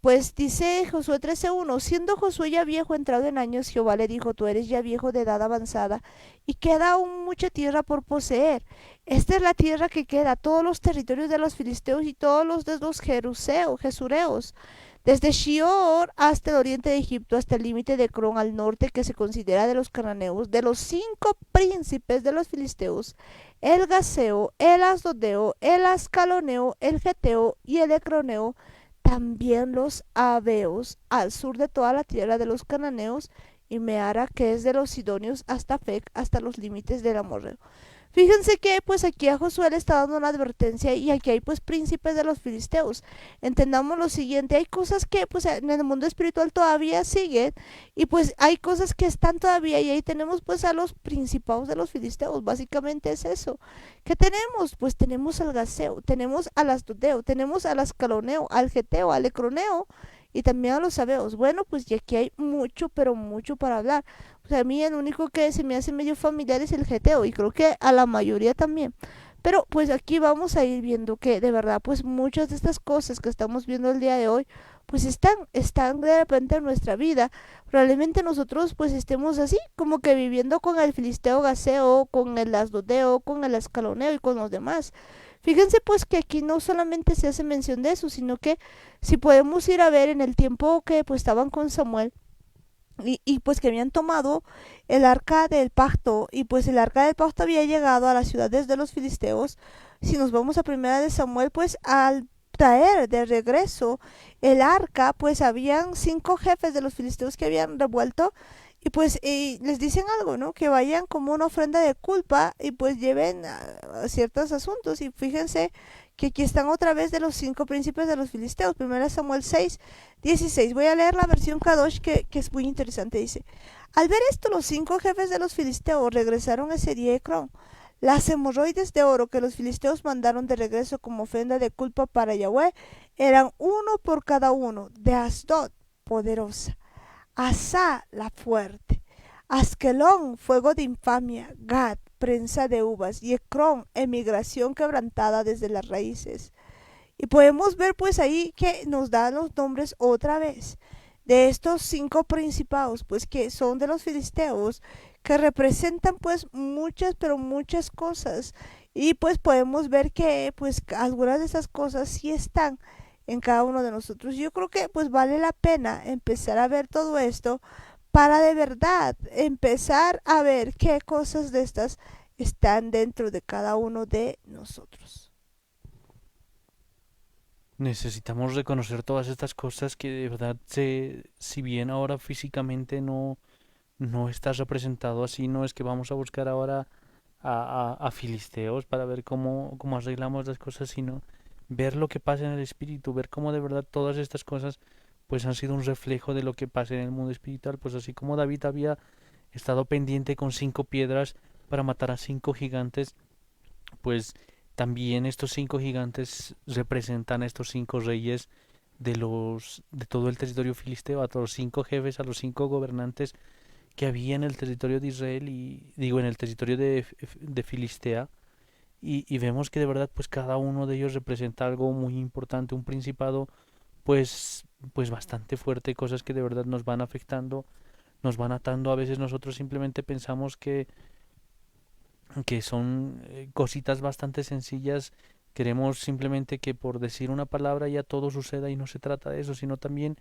Pues dice Josué 13:1, siendo Josué ya viejo, entrado en años, Jehová le dijo, tú eres ya viejo de edad avanzada, y queda aún mucha tierra por poseer. Esta es la tierra que queda, todos los territorios de los filisteos y todos los de los jesureos, desde Shior hasta el oriente de Egipto, hasta el límite de Cron al norte, que se considera de los cananeos, de los 5 príncipes de los filisteos, el Gaseo, el Asdodeo, el Ascaloneo, el Geteo y el Ecroneo, también los Abeos, al sur de toda la tierra de los cananeos, y Meara, que es de los sidonios, hasta Fec, hasta los límites del amorreo. Fíjense que pues aquí a Josué le está dando una advertencia, y aquí hay pues príncipes de los filisteos. Entendamos lo siguiente, hay cosas que pues en el mundo espiritual todavía siguen, y pues hay cosas que están todavía, y ahí tenemos pues a los principados de los filisteos. Básicamente es eso. ¿Qué tenemos? Pues tenemos al Gaseo, tenemos al Astudeo, tenemos al Ascaloneo, al Geteo, al Ecroneo, y también a los Sabeos. Bueno, pues y aquí hay mucho, pero mucho para hablar. O sea, a mí el único que se me hace medio familiar es el Geteo, y creo que a la mayoría también. Pero pues aquí vamos a ir viendo que de verdad pues muchas de estas cosas que estamos viendo el día de hoy pues están de repente en nuestra vida. Probablemente nosotros pues estemos así, como que viviendo con el filisteo Gaseo, con el Asdodeo, con el Ascaloneo y con los demás. Fíjense pues que aquí no solamente se hace mención de eso, sino que si podemos ir a ver en el tiempo que pues estaban con Samuel, y pues que habían tomado el arca del pacto, y pues el arca del pacto había llegado a las ciudades de los filisteos. Si nos vamos a primera de Samuel, pues al traer de regreso el arca, pues habían 5 jefes de los filisteos que habían revuelto, y pues les dicen algo, ¿no? Que vayan como una ofrenda de culpa, y pues lleven a ciertos asuntos. Y fíjense que aquí están otra vez de los 5 príncipes de los filisteos. Primera Samuel 6:16. Voy a leer la versión Kadosh, que es muy interesante. Dice, al ver esto, los 5 jefes de los filisteos regresaron ese día a Ecrón. Las hemorroides de oro que los filisteos mandaron de regreso como ofrenda de culpa para Yahweh eran uno por cada uno, de Asdod, poderosa, Asa, la fuerte, Askelón, fuego de infamia, Gad, prensa de uvas, y Ecrón, emigración quebrantada desde las raíces. Y podemos ver pues ahí que nos dan los nombres otra vez de estos 5 principados, pues que son de los filisteos, que representan pues muchas, pero muchas cosas. Y pues podemos ver que pues algunas de esas cosas sí están en cada uno de nosotros. Yo creo que pues vale la pena empezar a ver todo esto, para de verdad empezar a ver qué cosas de estas están dentro de cada uno de nosotros. Necesitamos reconocer todas estas cosas que de verdad si bien ahora físicamente no está representado así, no es que vamos a buscar ahora a filisteos para ver cómo arreglamos las cosas, sino ver lo que pasa en el espíritu, ver cómo de verdad todas estas cosas pues han sido un reflejo de lo que pasa en el mundo espiritual, pues así como David había estado pendiente con 5 piedras para matar a 5 gigantes, pues también estos 5 gigantes representan a estos 5 reyes de todo el territorio filisteo, a todos los 5 jefes, a los 5 gobernantes que había en el territorio de Israel, y digo en el territorio de Filistea, y vemos que de verdad pues cada uno de ellos representa algo muy importante, un principado pues bastante fuerte, cosas que de verdad nos van afectando, nos van atando. A veces nosotros simplemente pensamos que son cositas bastante sencillas. Queremos simplemente que por decir una palabra ya todo suceda, y no se trata de eso, sino también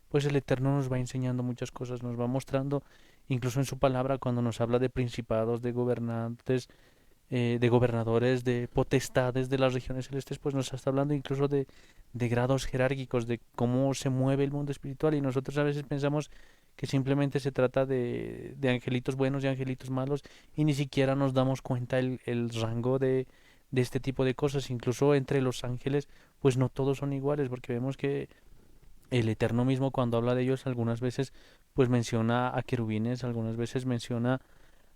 pues el Eterno nos va enseñando muchas cosas, nos va mostrando incluso en su palabra cuando nos habla de principados, de gobernantes, de gobernadores, de potestades de las regiones celestes, pues nos está hablando incluso de grados jerárquicos, de cómo se mueve el mundo espiritual, y nosotros a veces pensamos que simplemente se trata de angelitos buenos y angelitos malos, y ni siquiera nos damos cuenta el rango de este tipo de cosas. Incluso entre los ángeles pues no todos son iguales, porque vemos que el Eterno mismo cuando habla de ellos algunas veces pues menciona a querubines, algunas veces menciona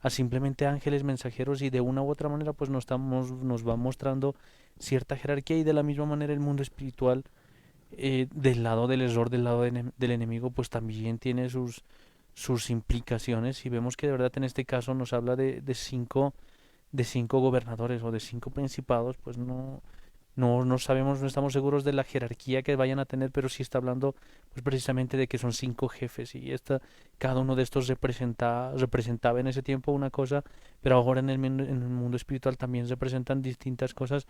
a simplemente ángeles mensajeros, y de una u otra manera pues nos va mostrando cierta jerarquía. Y de la misma manera el mundo espiritual del lado del error, del lado del enemigo, pues también tiene sus implicaciones y vemos que de verdad en este caso nos habla de cinco gobernadores o de cinco principados, pues no sabemos, no estamos seguros de la jerarquía que vayan a tener, pero sí está hablando pues precisamente de que son cinco jefes y cada uno de estos representaba en ese tiempo una cosa, pero ahora en el mundo espiritual también representan distintas cosas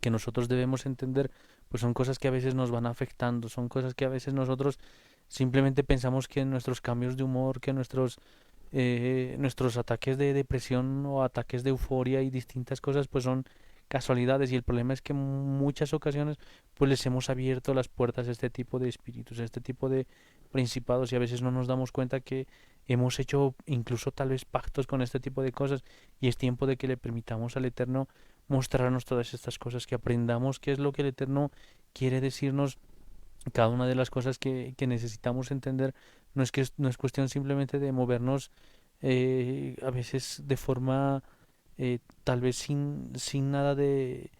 que nosotros debemos entender, pues son cosas que a veces nos van afectando, son cosas que a veces nosotros simplemente pensamos que nuestros cambios de humor, que nuestros ataques de depresión o ataques de euforia y distintas cosas pues son casualidades y el problema es que en muchas ocasiones pues les hemos abierto las puertas a este tipo de espíritus, a este tipo de principados y a veces no nos damos cuenta que hemos hecho incluso tal vez pactos con este tipo de cosas y es tiempo de que le permitamos al Eterno mostrarnos todas estas cosas, que aprendamos qué es lo que el Eterno quiere decirnos, cada una de las cosas que necesitamos entender. No es cuestión simplemente de movernos a veces de forma tal vez sin nada de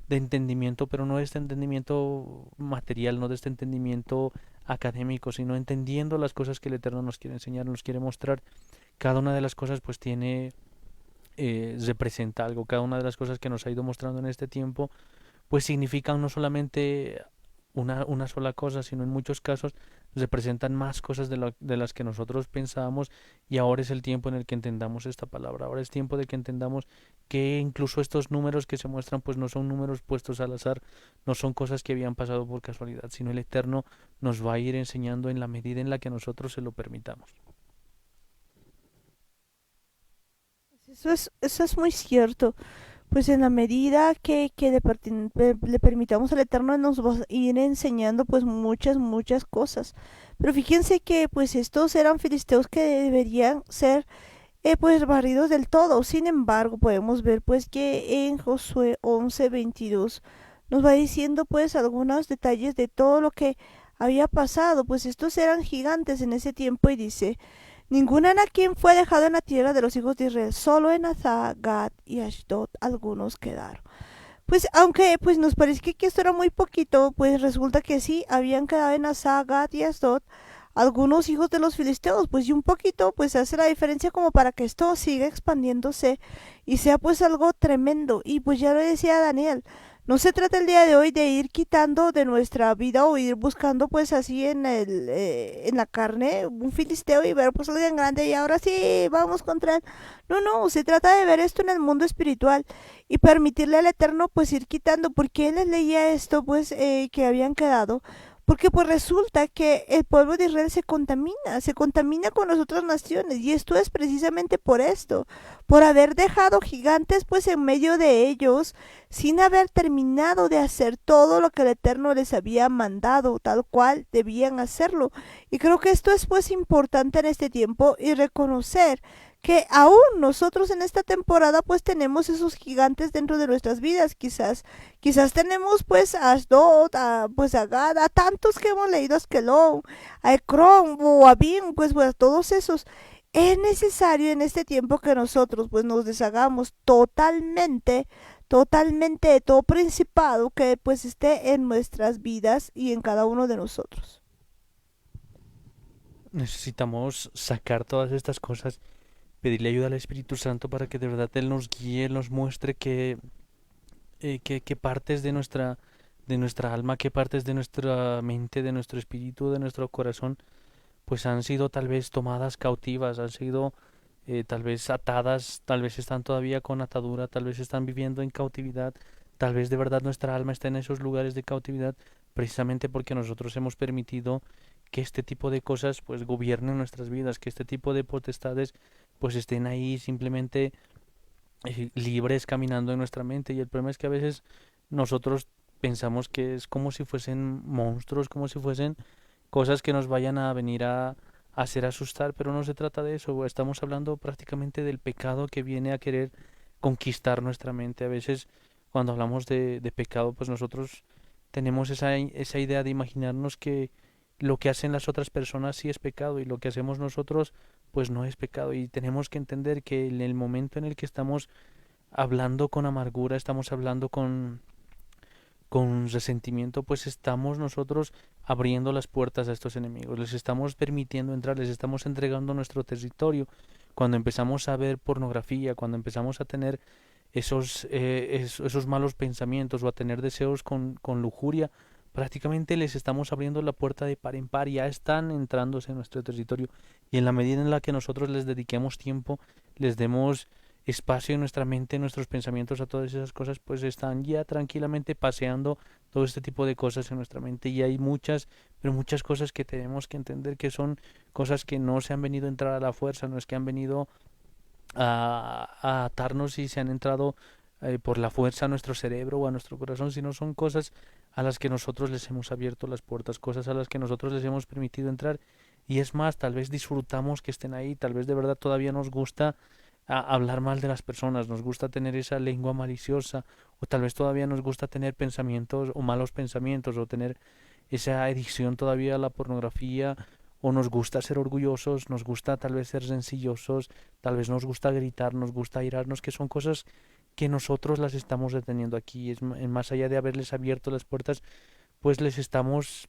entendimiento, pero no de este entendimiento material, no de este entendimiento académico, sino entendiendo las cosas que el Eterno nos quiere enseñar, nos quiere mostrar. Cada una de las cosas pues representa algo, cada una de las cosas que nos ha ido mostrando en este tiempo pues significan no solamente una sola cosa, sino en muchos casos representan más cosas de las que nosotros pensábamos y ahora es el tiempo en el que entendamos esta palabra, ahora es tiempo de que entendamos que incluso estos números que se muestran pues no son números puestos al azar, no son cosas que habían pasado por casualidad, sino el Eterno nos va a ir enseñando en la medida en la que nosotros se lo permitamos. Eso es muy cierto. Pues en la medida que le permitamos al Eterno nos va a ir enseñando pues muchas cosas. Pero fíjense que pues estos eran filisteos que deberían ser pues barridos del todo. Sin embargo, podemos ver pues que en Josué 11:22 nos va diciendo pues algunos detalles de todo lo que había pasado. Pues estos eran gigantes en ese tiempo y dice, ningún anaquim fue dejado en la tierra de los hijos de Israel, solo en Azá, Gad y Ashdod algunos quedaron. Pues aunque pues nos parece que esto era muy poquito, pues resulta que sí, habían quedado en Azá, Gad y Ashdod algunos hijos de los filisteos, pues y un poquito pues hace la diferencia como para que esto siga expandiéndose y sea pues algo tremendo. Y pues ya lo decía Daniel, no se trata el día de hoy de ir quitando de nuestra vida o ir buscando pues así en la carne un filisteo y ver pues alguien grande y ahora sí vamos contra él. No, se trata de ver esto en el mundo espiritual y permitirle al Eterno pues ir quitando, porque él les leía esto pues que habían quedado, porque pues resulta que el pueblo de Israel se contamina con las otras naciones y esto es precisamente por esto, por haber dejado gigantes pues en medio de ellos sin haber terminado de hacer todo lo que el Eterno les había mandado, tal cual debían hacerlo. Y creo que esto es pues importante en este tiempo y reconocer que aún nosotros en esta temporada pues tenemos esos gigantes dentro de nuestras vidas, quizás tenemos pues a Ashdod, pues a Gad, a tantos que hemos leído, a Askelon, a Ekron o a Bin, pues a todos esos. Es necesario en este tiempo que nosotros pues nos deshagamos totalmente de todo principado que pues esté en nuestras vidas y en cada uno de nosotros. Necesitamos sacar todas estas cosas, pedirle ayuda al Espíritu Santo para que de verdad Él nos guíe, Él nos muestre qué partes de nuestra alma, qué partes de nuestra mente, de nuestro espíritu, de nuestro corazón, pues han sido tal vez tomadas cautivas, han sido tal vez atadas, tal vez están todavía con atadura, tal vez están viviendo en cautividad, tal vez de verdad nuestra alma está en esos lugares de cautividad, precisamente porque nosotros hemos permitido que este tipo de cosas pues gobiernen nuestras vidas, que este tipo de potestades pues estén ahí simplemente libres caminando en nuestra mente y el problema es que a veces nosotros pensamos que es como si fuesen monstruos, como si fuesen cosas que nos vayan a venir a hacer asustar, pero no se trata de eso, estamos hablando prácticamente del pecado que viene a querer conquistar nuestra mente. A veces cuando hablamos de pecado, pues nosotros tenemos esa idea de imaginarnos que lo que hacen las otras personas sí es pecado y lo que hacemos nosotros pues no es pecado y tenemos que entender que en el momento en el que estamos hablando con amargura, estamos hablando con resentimiento, pues estamos nosotros abriendo las puertas a estos enemigos, les estamos permitiendo entrar, les estamos entregando nuestro territorio. Cuando empezamos a ver pornografía, cuando empezamos a tener esos malos pensamientos o a tener deseos con lujuria, prácticamente les estamos abriendo la puerta de par en par, ya están entrándose en nuestro territorio. Y en la medida en la que nosotros les dediquemos tiempo, les demos espacio en nuestra mente, en nuestros pensamientos a todas esas cosas, pues están ya tranquilamente paseando todo este tipo de cosas en nuestra mente. Y hay muchas, pero muchas cosas que tenemos que entender que son cosas que no se han venido a entrar a la fuerza, no es que han venido a atarnos y se han entrado por la fuerza a nuestro cerebro o a nuestro corazón, sino son cosas a las que nosotros les hemos abierto las puertas, cosas a las que nosotros les hemos permitido entrar. Y es más, tal vez disfrutamos que estén ahí, tal vez de verdad todavía nos gusta hablar mal de las personas, nos gusta tener esa lengua maliciosa, o tal vez todavía nos gusta tener pensamientos o malos pensamientos, o tener esa adicción todavía a la pornografía, o nos gusta ser orgullosos, nos gusta tal vez ser sencillosos, tal vez nos gusta gritar, nos gusta airarnos, que son cosas que nosotros las estamos deteniendo aquí. Más allá de haberles abierto las puertas, pues les estamos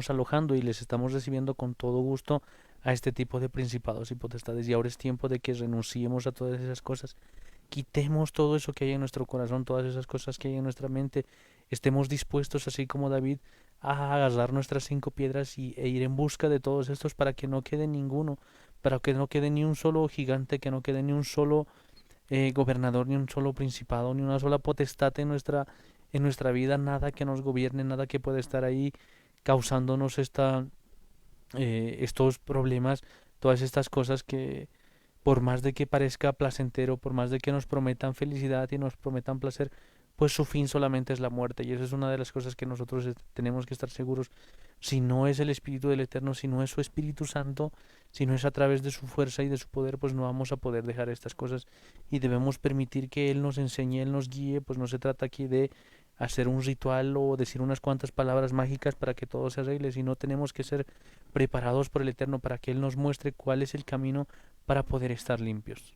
alojando y les estamos recibiendo con todo gusto a este tipo de principados y potestades. Y ahora es tiempo de que renunciemos a todas esas cosas. Quitemos todo eso que hay en nuestro corazón, todas esas cosas que hay en nuestra mente. Estemos dispuestos, así como David, a agarrar nuestras 5 piedras e ir en busca de todos estos para que no quede ninguno, para que no quede ni un solo gigante, que no quede ni un solo gobernador, ni un solo principado, ni una sola potestad en nuestra vida, nada que nos gobierne, nada que pueda estar ahí causándonos estos problemas, todas estas cosas que por más de que parezca placentero, por más de que nos prometan felicidad y nos prometan placer, pues su fin solamente es la muerte. Y eso es una de las cosas que nosotros tenemos que estar seguros. Si no es el Espíritu del Eterno, si no es su Espíritu Santo, si no es a través de su fuerza y de su poder, pues no vamos a poder dejar estas cosas. Y debemos permitir que Él nos enseñe, Él nos guíe. Pues no se trata aquí de hacer un ritual o decir unas cuantas palabras mágicas para que todo se arregle, sino tenemos que ser preparados por el Eterno para que Él nos muestre cuál es el camino para poder estar limpios.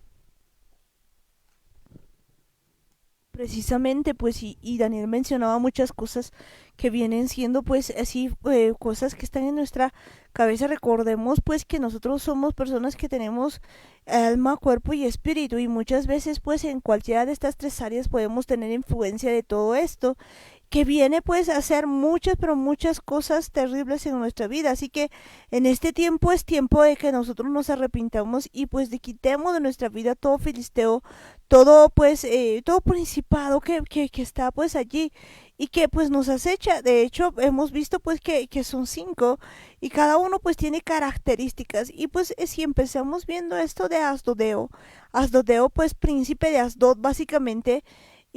Precisamente, pues, y Daniel mencionaba muchas cosas que vienen siendo, pues, así, cosas que están en nuestra cabeza. Recordemos, pues, que nosotros somos personas que tenemos alma, cuerpo y espíritu, y muchas veces, pues, en cualquiera de estas 3 áreas podemos tener influencia de todo esto, que viene pues a hacer muchas, pero muchas cosas terribles en nuestra vida. Así que en este tiempo es tiempo de que nosotros nos arrepintamos y pues de quitemos de nuestra vida todo filisteo, todo pues, todo principado que está pues allí y que pues nos acecha. De hecho hemos visto pues que son 5 y cada uno pues tiene características. Y pues si empezamos viendo esto de Asdodeo pues príncipe de Asdod básicamente.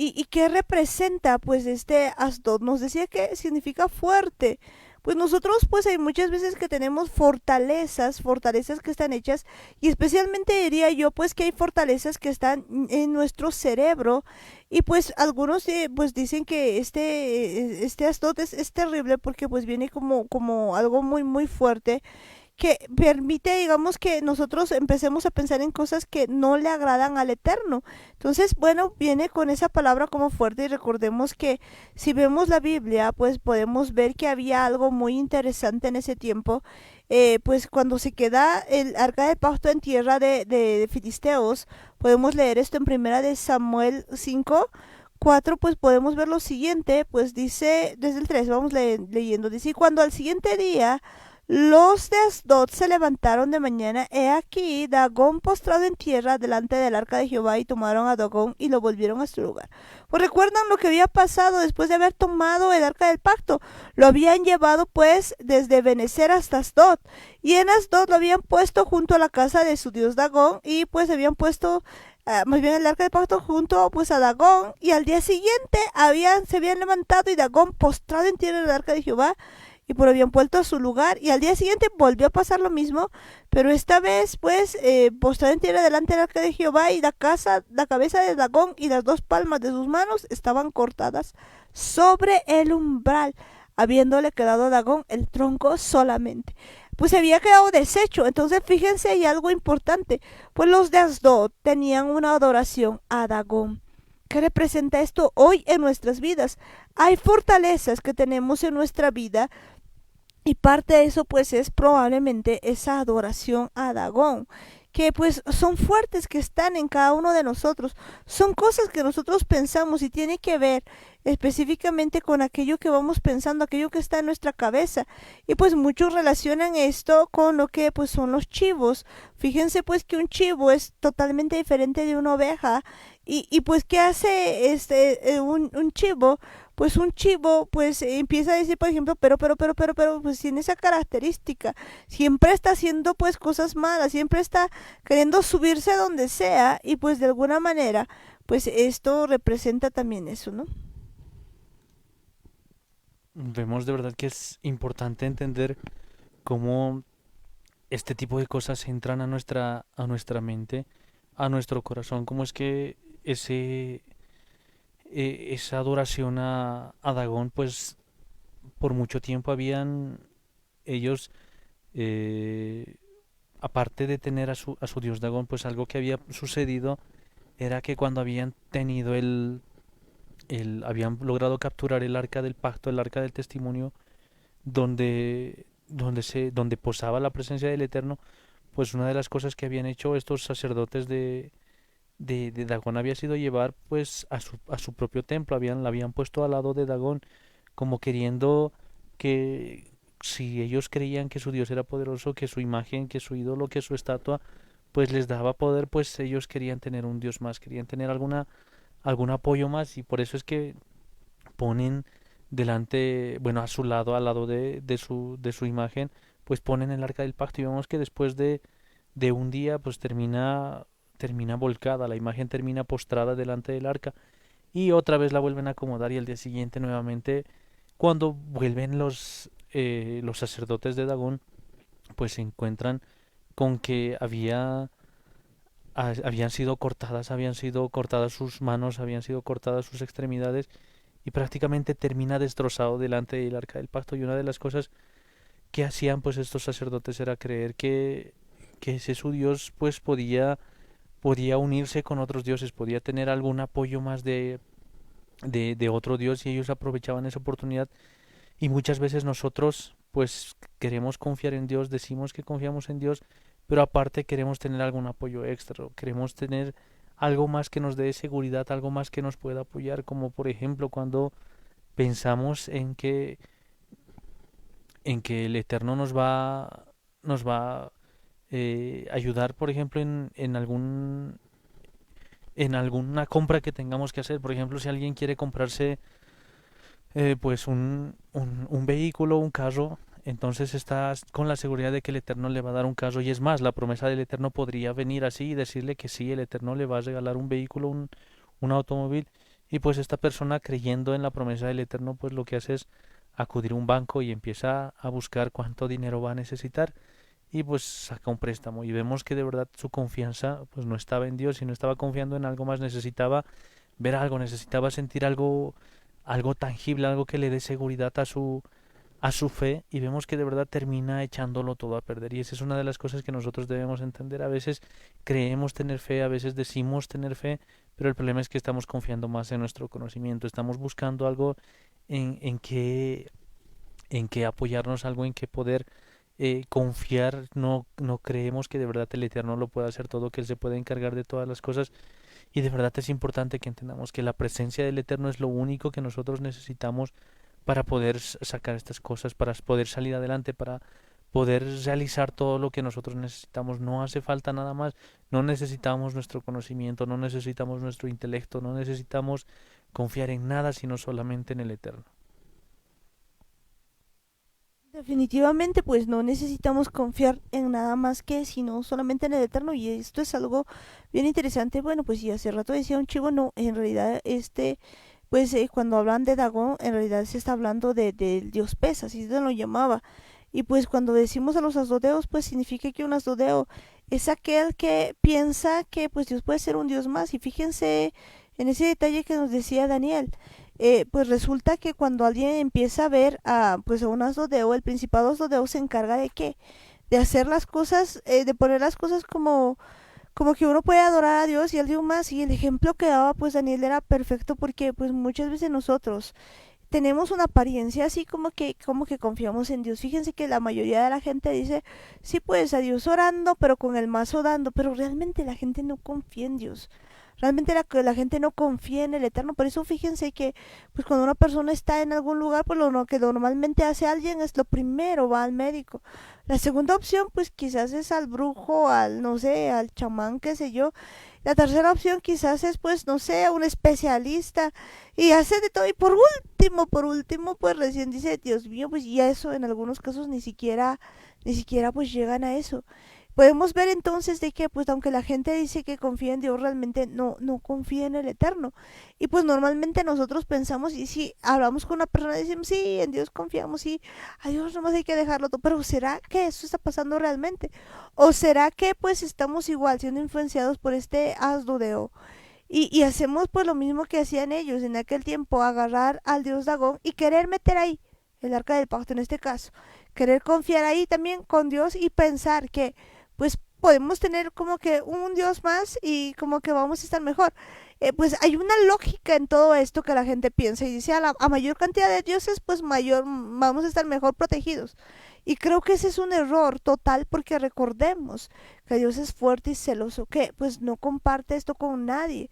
¿Y qué representa? Pues este Asdod nos decía que significa fuerte. Pues nosotros pues hay muchas veces que tenemos fortalezas que están hechas, y especialmente diría yo pues que hay fortalezas que están en nuestro cerebro. Y pues algunos pues dicen que este Asdod es terrible porque pues viene como algo muy muy fuerte, que permite, digamos, que nosotros empecemos a pensar en cosas que no le agradan al Eterno. Entonces, bueno, viene con esa palabra como fuerte, y recordemos que si vemos la Biblia, pues podemos ver que había algo muy interesante en ese tiempo. Pues cuando se queda el arca del pacto en tierra de filisteos, podemos leer esto en primera de Samuel 5:4, pues podemos ver lo siguiente. Pues dice, desde el 3 vamos leyendo, dice: y cuando al siguiente día los de Asdod se levantaron de mañana, he aquí Dagón postrado en tierra delante del arca de Jehová, y tomaron a Dagón y lo volvieron a su lugar. Pues recuerdan lo que había pasado después de haber tomado el arca del pacto. Lo habían llevado pues desde Benecer hasta Asdod, y en Asdod lo habían puesto junto a la casa de su dios Dagón, y pues habían puesto más bien el arca del pacto junto pues a Dagón. Y al día siguiente se habían levantado y Dagón postrado en tierra del arca de Jehová, y por habían vuelto a su lugar. Y al día siguiente volvió a pasar lo mismo, pero esta vez pues postrado en tierra delante del arca de Jehová, y la cabeza de Dagón y las 2 palmas de sus manos estaban cortadas sobre el umbral, habiéndole quedado a Dagón el tronco solamente. Pues se había quedado deshecho. Entonces fíjense, hay algo importante, pues los de Asdod tenían una adoración a Dagón. ¿Qué representa esto hoy en nuestras vidas? Hay fortalezas que tenemos en nuestra vida y parte de eso pues es probablemente esa adoración a Dagón, que pues son fuertes, que están en cada uno de nosotros. Son cosas que nosotros pensamos y tiene que ver específicamente con aquello que vamos pensando, aquello que está en nuestra cabeza. Y pues muchos relacionan esto con lo que pues son los chivos. Fíjense pues que un chivo es totalmente diferente de una oveja. Y pues ¿qué hace un chivo? Pues un chivo pues empieza a decir, por ejemplo, pero, pues tiene esa característica. Siempre está haciendo pues cosas malas, siempre está queriendo subirse donde sea y pues de alguna manera pues esto representa también eso, ¿no? Vemos de verdad que es importante entender cómo este tipo de cosas entran a nuestra mente, a nuestro corazón, cómo es que esa adoración a Dagón, pues por mucho tiempo habían ellos, eh, aparte de tener a su dios Dagón, pues algo que había sucedido era que cuando habían tenido habían logrado capturar el arca del pacto, el arca del testimonio, donde posaba la presencia del Eterno, pues una de las cosas que habían hecho estos sacerdotes de Dagón había sido llevar pues a su propio templo, la habían puesto al lado de Dagón, como queriendo que si ellos creían que su Dios era poderoso, que su imagen, que su ídolo, que su estatua, pues les daba poder, pues ellos querían tener un Dios más, querían tener algún apoyo más, y por eso es que ponen delante, bueno, a su lado, al lado de su imagen, pues ponen el arca del pacto, y vemos que después de un día, pues termina volcada, la imagen termina postrada delante del arca, y otra vez la vuelven a acomodar, y al día siguiente nuevamente, cuando vuelven los sacerdotes de Dagón, pues se encuentran con que habían sido cortadas sus manos, habían sido cortadas sus extremidades, y prácticamente termina destrozado delante del arca del pacto. Y una de las cosas que hacían pues estos sacerdotes era creer que ese su Dios pues podía unirse con otros dioses, podía tener algún apoyo más de otro Dios, y ellos aprovechaban esa oportunidad. Y muchas veces nosotros pues queremos confiar en Dios, decimos que confiamos en Dios, pero aparte queremos tener algún apoyo extra, o queremos tener algo más que nos dé seguridad, algo más que nos pueda apoyar, como por ejemplo cuando pensamos en que el Eterno nos va a ayudar, por ejemplo, en alguna compra que tengamos que hacer. Por ejemplo, si alguien quiere comprarse pues un vehículo, un carro, entonces estás con la seguridad de que el Eterno le va a dar un carro. Y es más, la promesa del Eterno podría venir así y decirle que sí, el Eterno le va a regalar un vehículo, un automóvil. Y pues esta persona, creyendo en la promesa del Eterno, pues lo que hace es acudir a un banco y empieza a buscar cuánto dinero va a necesitar, y pues saca un préstamo, y vemos que de verdad su confianza pues no estaba en Dios, sino estaba confiando en algo más. Necesitaba ver algo, necesitaba sentir algo tangible, algo que le dé seguridad a su fe, y vemos que de verdad termina echándolo todo a perder. Y esa es una de las cosas que nosotros debemos entender. A veces creemos tener fe, a veces decimos tener fe, pero el problema es que estamos confiando más en nuestro conocimiento, estamos buscando algo en en que apoyarnos, algo en que poder confiar. No creemos que de verdad el Eterno lo pueda hacer todo, que Él se puede encargar de todas las cosas. Y de verdad es importante que entendamos que la presencia del Eterno es lo único que nosotros necesitamos para poder sacar estas cosas, para poder salir adelante, para poder realizar todo lo que nosotros necesitamos. No hace falta nada más, no necesitamos nuestro conocimiento, no necesitamos nuestro intelecto, no necesitamos confiar en nada, sino solamente en el Eterno. Definitivamente, pues no necesitamos confiar en nada más que, sino solamente en el Eterno. Y esto es algo bien interesante. Bueno, pues y hace rato decía un chivo, no, en realidad pues cuando hablan de Dagón, en realidad se está hablando del dios pez, así se lo llamaba. Y pues cuando decimos a los asdodeos, pues significa que un asdodeo es aquel que piensa que pues Dios puede ser un dios más. Y fíjense en ese detalle que nos decía Daniel. Pues resulta que cuando alguien empieza a ver pues a un asdodeo, el principado asdodeo se encarga de qué, de hacer las cosas, de poner las cosas como que uno puede adorar a Dios y él dio más. Y el ejemplo que daba pues Daniel era perfecto porque pues muchas veces nosotros tenemos una apariencia así como que confiamos en Dios. Fíjense que la mayoría de la gente dice, sí, pues a Dios orando, pero con el mazo dando, pero realmente la gente no confía en Dios. Realmente la gente no confía en el Eterno. Por eso fíjense que pues cuando una persona está en algún lugar, pues lo que normalmente hace alguien es lo primero, va al médico. La segunda opción pues quizás es al brujo, al no sé, al chamán, qué sé yo. La tercera opción quizás es pues no sé, un especialista y hace de todo. Y por último, pues recién dice, Dios mío, pues y eso en algunos casos ni siquiera pues llegan a eso. Podemos ver entonces de que pues aunque la gente dice que confía en Dios, realmente no confía en el Eterno. Y pues normalmente nosotros pensamos, y si hablamos con una persona, decimos, sí, en Dios confiamos, sí, a Dios nomás hay que dejarlo todo. Pero ¿será que eso está pasando realmente? ¿O será que pues estamos igual siendo influenciados por este asdodeo? Y hacemos pues lo mismo que hacían ellos en aquel tiempo, agarrar al dios Dagón y querer meter ahí el arca del pacto en este caso, querer confiar ahí también con Dios y pensar que pues podemos tener como que un dios más y como que vamos a estar mejor. Pues hay una lógica en todo esto que la gente piensa y dice a mayor cantidad de dioses pues mayor vamos a estar mejor protegidos. Y creo que ese es un error total porque recordemos que Dios es fuerte y celoso, que pues no comparte esto con nadie.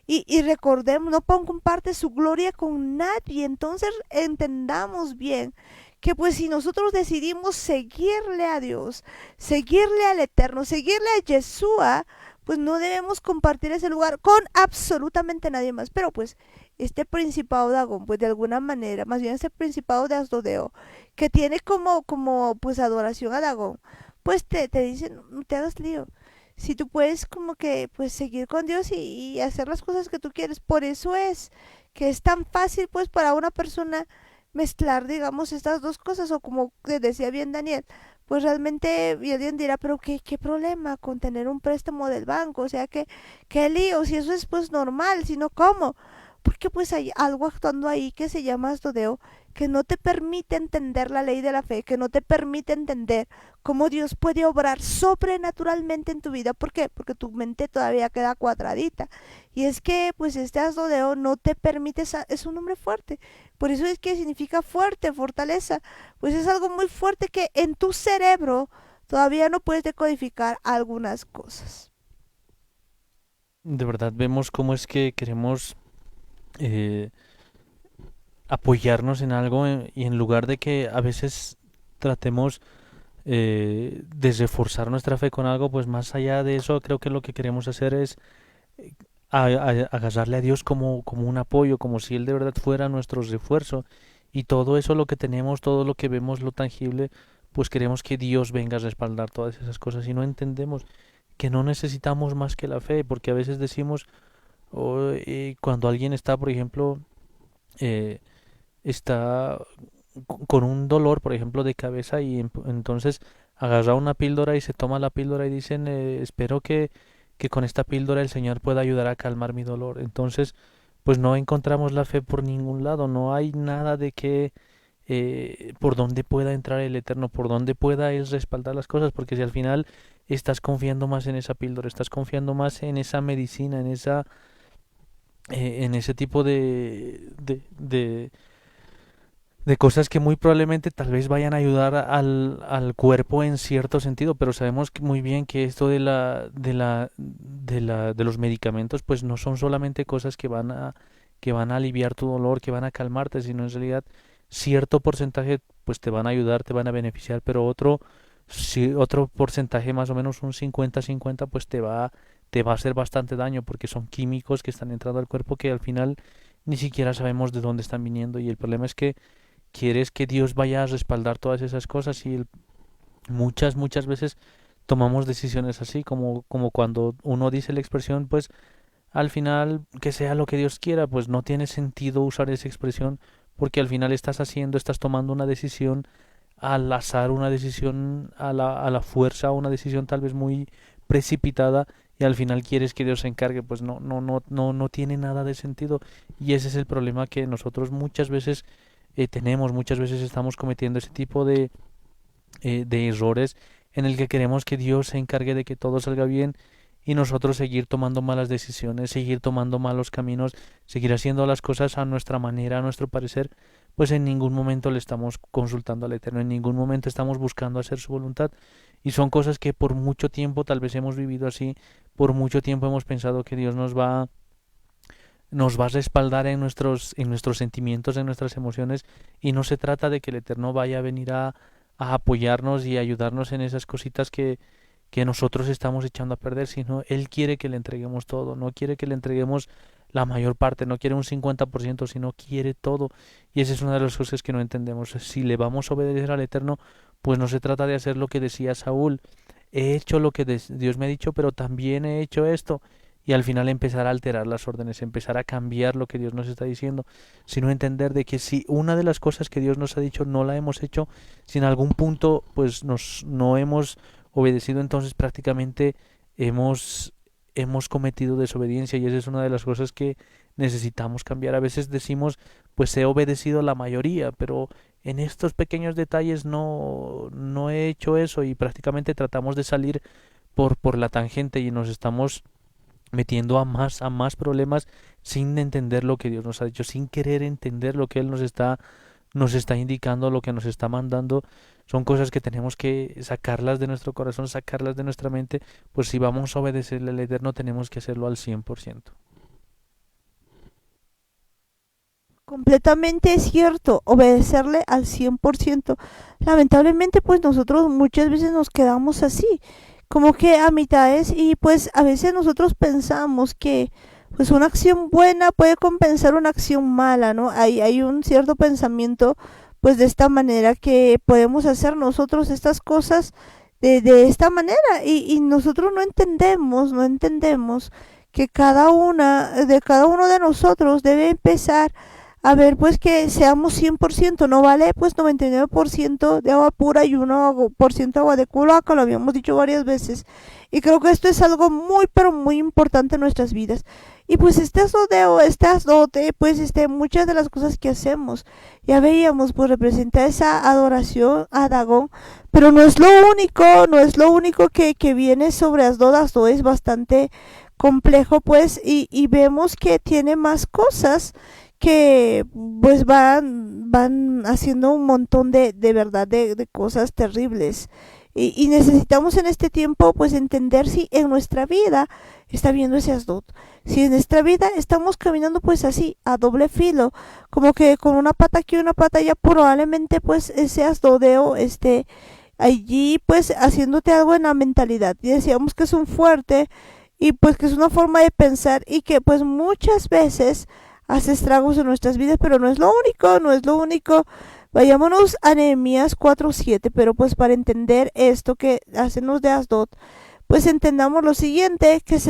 Y recordemos, no comparte su gloria con nadie. Entonces entendamos bien que pues si nosotros decidimos seguirle a Dios, seguirle al Eterno, seguirle a Yeshua, pues no debemos compartir ese lugar con absolutamente nadie más. Pero pues este principado de Agón, pues de alguna manera, más bien este principado de Asdodeo, que tiene como pues adoración a Dagón, pues te dicen, no te hagas lío. Si tú puedes como que pues seguir con Dios y hacer las cosas que tú quieres, por eso es que es tan fácil pues para una persona mezclar digamos estas dos cosas o como decía bien Daniel, pues realmente alguien dirá, pero qué problema con tener un préstamo del banco, o sea que qué lío, si eso es pues normal, si no, ¿cómo? Porque pues hay algo actuando ahí que se llama astodeo, que no te permite entender la ley de la fe, que no te permite entender cómo Dios puede obrar sobrenaturalmente en tu vida. ¿Por qué? Porque tu mente todavía queda cuadradita. Y es que pues este astodeo no te permite, es un nombre fuerte. Por eso es que significa fuerte, fortaleza. Pues es algo muy fuerte que en tu cerebro todavía no puedes decodificar algunas cosas. De verdad vemos cómo es que queremos eh, apoyarnos en algo y en lugar de que a veces tratemos de reforzar nuestra fe con algo, pues más allá de eso creo que lo que queremos hacer es eh, agarrarle a Dios como un apoyo, como si Él de verdad fuera nuestro refuerzo. Y todo eso, lo que tenemos, todo lo que vemos, lo tangible, pues queremos que Dios venga a respaldar todas esas cosas y no entendemos que no necesitamos más que la fe, porque a veces decimos, cuando alguien está, por ejemplo, eh, está con un dolor, por ejemplo, de cabeza y entonces agarra una píldora y se toma la píldora y dicen, espero que con esta píldora el Señor pueda ayudar a calmar mi dolor. Entonces, pues no encontramos la fe por ningún lado, no hay nada de que por donde pueda entrar el Eterno, por donde pueda Él respaldar las cosas, porque si al final estás confiando más en esa píldora, estás confiando más en esa medicina, en ese tipo de cosas que muy probablemente tal vez vayan a ayudar al cuerpo en cierto sentido, pero sabemos muy bien que esto de los medicamentos pues no son solamente cosas que van a aliviar tu dolor, que van a calmarte, sino en realidad cierto porcentaje pues te van a ayudar, te van a beneficiar, pero otro porcentaje más o menos un 50-50 pues te va a hacer bastante daño porque son químicos que están entrando al cuerpo que al final ni siquiera sabemos de dónde están viniendo y el problema es que quieres que Dios vaya a respaldar todas esas cosas y muchas veces tomamos decisiones así, como cuando uno dice la expresión, pues al final que sea lo que Dios quiera, pues no tiene sentido usar esa expresión porque al final estás tomando una decisión al azar, una decisión a la fuerza, una decisión tal vez muy precipitada y al final quieres que Dios se encargue, pues no tiene nada de sentido y ese es el problema que nosotros muchas veces muchas veces estamos cometiendo ese tipo de errores en el que queremos que Dios se encargue de que todo salga bien y nosotros seguir tomando malas decisiones, seguir tomando malos caminos, seguir haciendo las cosas a nuestra manera, a nuestro parecer, pues en ningún momento le estamos consultando al Eterno, en ningún momento estamos buscando hacer su voluntad. Y son cosas que por mucho tiempo tal vez hemos vivido así, por mucho tiempo hemos pensado que Dios nos va a respaldar en nuestros sentimientos, en nuestras emociones, y no se trata de que el Eterno vaya a venir a apoyarnos y ayudarnos en esas cositas que nosotros estamos echando a perder, sino Él quiere que le entreguemos todo, no quiere que le entreguemos la mayor parte, no quiere un 50%, sino quiere todo. Y esa es una de las cosas que no entendemos. Si le vamos a obedecer al Eterno, pues no se trata de hacer lo que decía Saúl. He hecho lo que Dios me ha dicho, pero también he hecho esto. Y al final empezar a alterar las órdenes, empezar a cambiar lo que Dios nos está diciendo, sino entender de que si una de las cosas que Dios nos ha dicho no la hemos hecho, si en algún punto pues no hemos obedecido, entonces prácticamente hemos cometido desobediencia, y esa es una de las cosas que necesitamos cambiar. A veces decimos, pues he obedecido la mayoría, pero en estos pequeños detalles no he hecho eso, y prácticamente tratamos de salir por la tangente y nos estamos metiendo a más problemas sin entender lo que Dios nos ha dicho, sin querer entender lo que Él nos está indicando, lo que nos está mandando. Son cosas que tenemos que sacarlas de nuestro corazón, sacarlas de nuestra mente, pues si vamos a obedecerle al Eterno tenemos que hacerlo al 100%. Completamente cierto, obedecerle al 100%. Lamentablemente, pues nosotros muchas veces nos quedamos así, como que a mitades, y pues a veces nosotros pensamos que pues una acción buena puede compensar una acción mala, ¿no? Hay un cierto pensamiento pues de esta manera, que podemos hacer nosotros estas cosas de esta manera, y nosotros no entendemos que cada uno de nosotros debe empezar a ver pues que seamos 100%, no vale pues 99% de agua pura y 1% agua de cloaca, lo habíamos dicho varias veces, y creo que esto es algo muy pero muy importante en nuestras vidas. Y pues este asodeo, este azote, pues muchas de las cosas que hacemos, ya veíamos, pues representa esa adoración a Dagón, pero no es lo único que viene sobre Asdod. Asdod es bastante complejo, pues, y vemos que tiene más cosas que pues van haciendo un montón de verdad de cosas terribles, y necesitamos en este tiempo pues entender si en nuestra vida está viendo ese Asdod, si en nuestra vida estamos caminando pues así a doble filo, como que con una pata aquí y una pata allá, probablemente pues ese Asdodeo allí pues haciéndote algo en la mentalidad, y decíamos que es un fuerte, y pues que es una forma de pensar, y que pues muchas veces hace estragos en nuestras vidas, pero no es lo único. Vayámonos a Nehemías 4:7, pero pues para entender esto que hacen los de Asdod, pues entendamos lo siguiente, que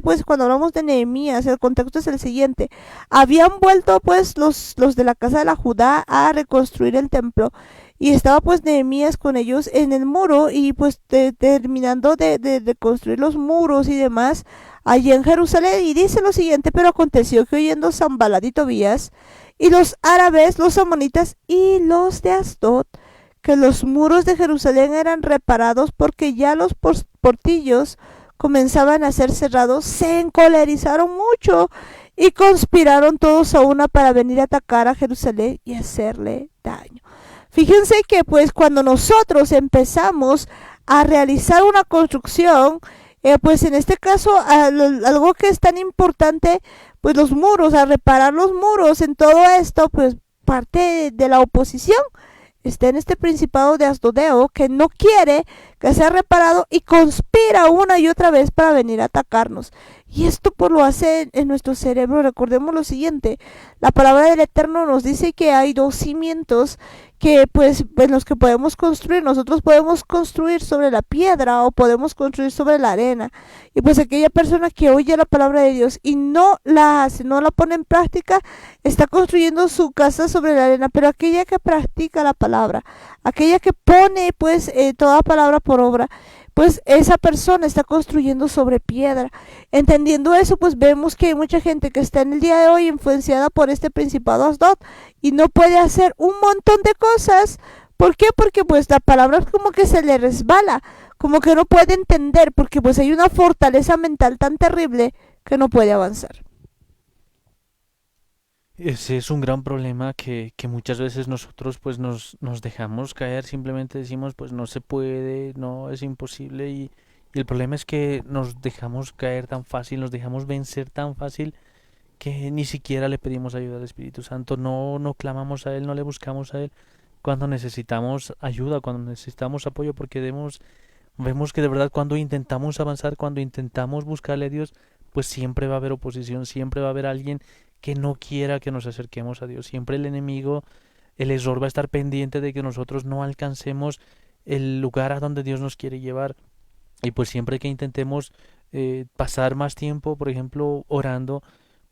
pues cuando hablamos de Nehemías, el contexto es el siguiente: habían vuelto pues los de la casa de la Judá a reconstruir el templo, y estaba pues Nehemías con ellos en el muro, y pues terminando de construir los muros y demás allí en Jerusalén. Y dice lo siguiente: pero aconteció que oyendo Sanballat y Tobías y los árabes, los amonitas y los de Asdod, que los muros de Jerusalén eran reparados, porque ya los portillos comenzaban a ser cerrados, se encolerizaron mucho y conspiraron todos a una para venir a atacar a Jerusalén y hacerle daño. Fíjense que pues cuando nosotros empezamos a realizar una construcción, pues en este caso algo que es tan importante, pues los muros, a reparar los muros, en todo esto pues parte de la oposición está en este principado de Asdodeo, que no quiere que sea reparado y conspira una y otra vez para venir a atacarnos. Y esto pues lo hace en nuestro cerebro. Recordemos lo siguiente: la palabra del Eterno nos dice que hay dos cimientos que pues en los que podemos construir. Nosotros podemos construir sobre la piedra o podemos construir sobre la arena, y pues aquella persona que oye la palabra de Dios y no la hace, no la pone en práctica, está construyendo su casa sobre la arena. Pero aquella que practica la palabra, aquella que pone pues toda palabra por obra, pues esa persona está construyendo sobre piedra. Entendiendo eso, pues vemos que hay mucha gente que está en el día de hoy influenciada por este principado Asdod, y no puede hacer un montón de cosas ¿Por qué? Porque pues la palabra como que se le resbala, como que no puede entender, porque pues hay una fortaleza mental tan terrible que no puede avanzar. Ese es un gran problema que muchas veces nosotros pues nos dejamos caer, simplemente decimos pues no se puede, no es imposible y el problema es que nos dejamos caer tan fácil, nos dejamos vencer tan fácil que ni siquiera le pedimos ayuda al Espíritu Santo, no clamamos a Él, no le buscamos a Él cuando necesitamos ayuda, cuando necesitamos apoyo, porque vemos que de verdad cuando intentamos avanzar, cuando intentamos buscarle a Dios, pues siempre va a haber oposición, siempre va a haber alguien que no quiera que nos acerquemos a Dios, siempre el enemigo, el error va a estar pendiente de que nosotros no alcancemos el lugar a donde Dios nos quiere llevar. Y pues siempre que intentemos pasar más tiempo, por ejemplo, orando,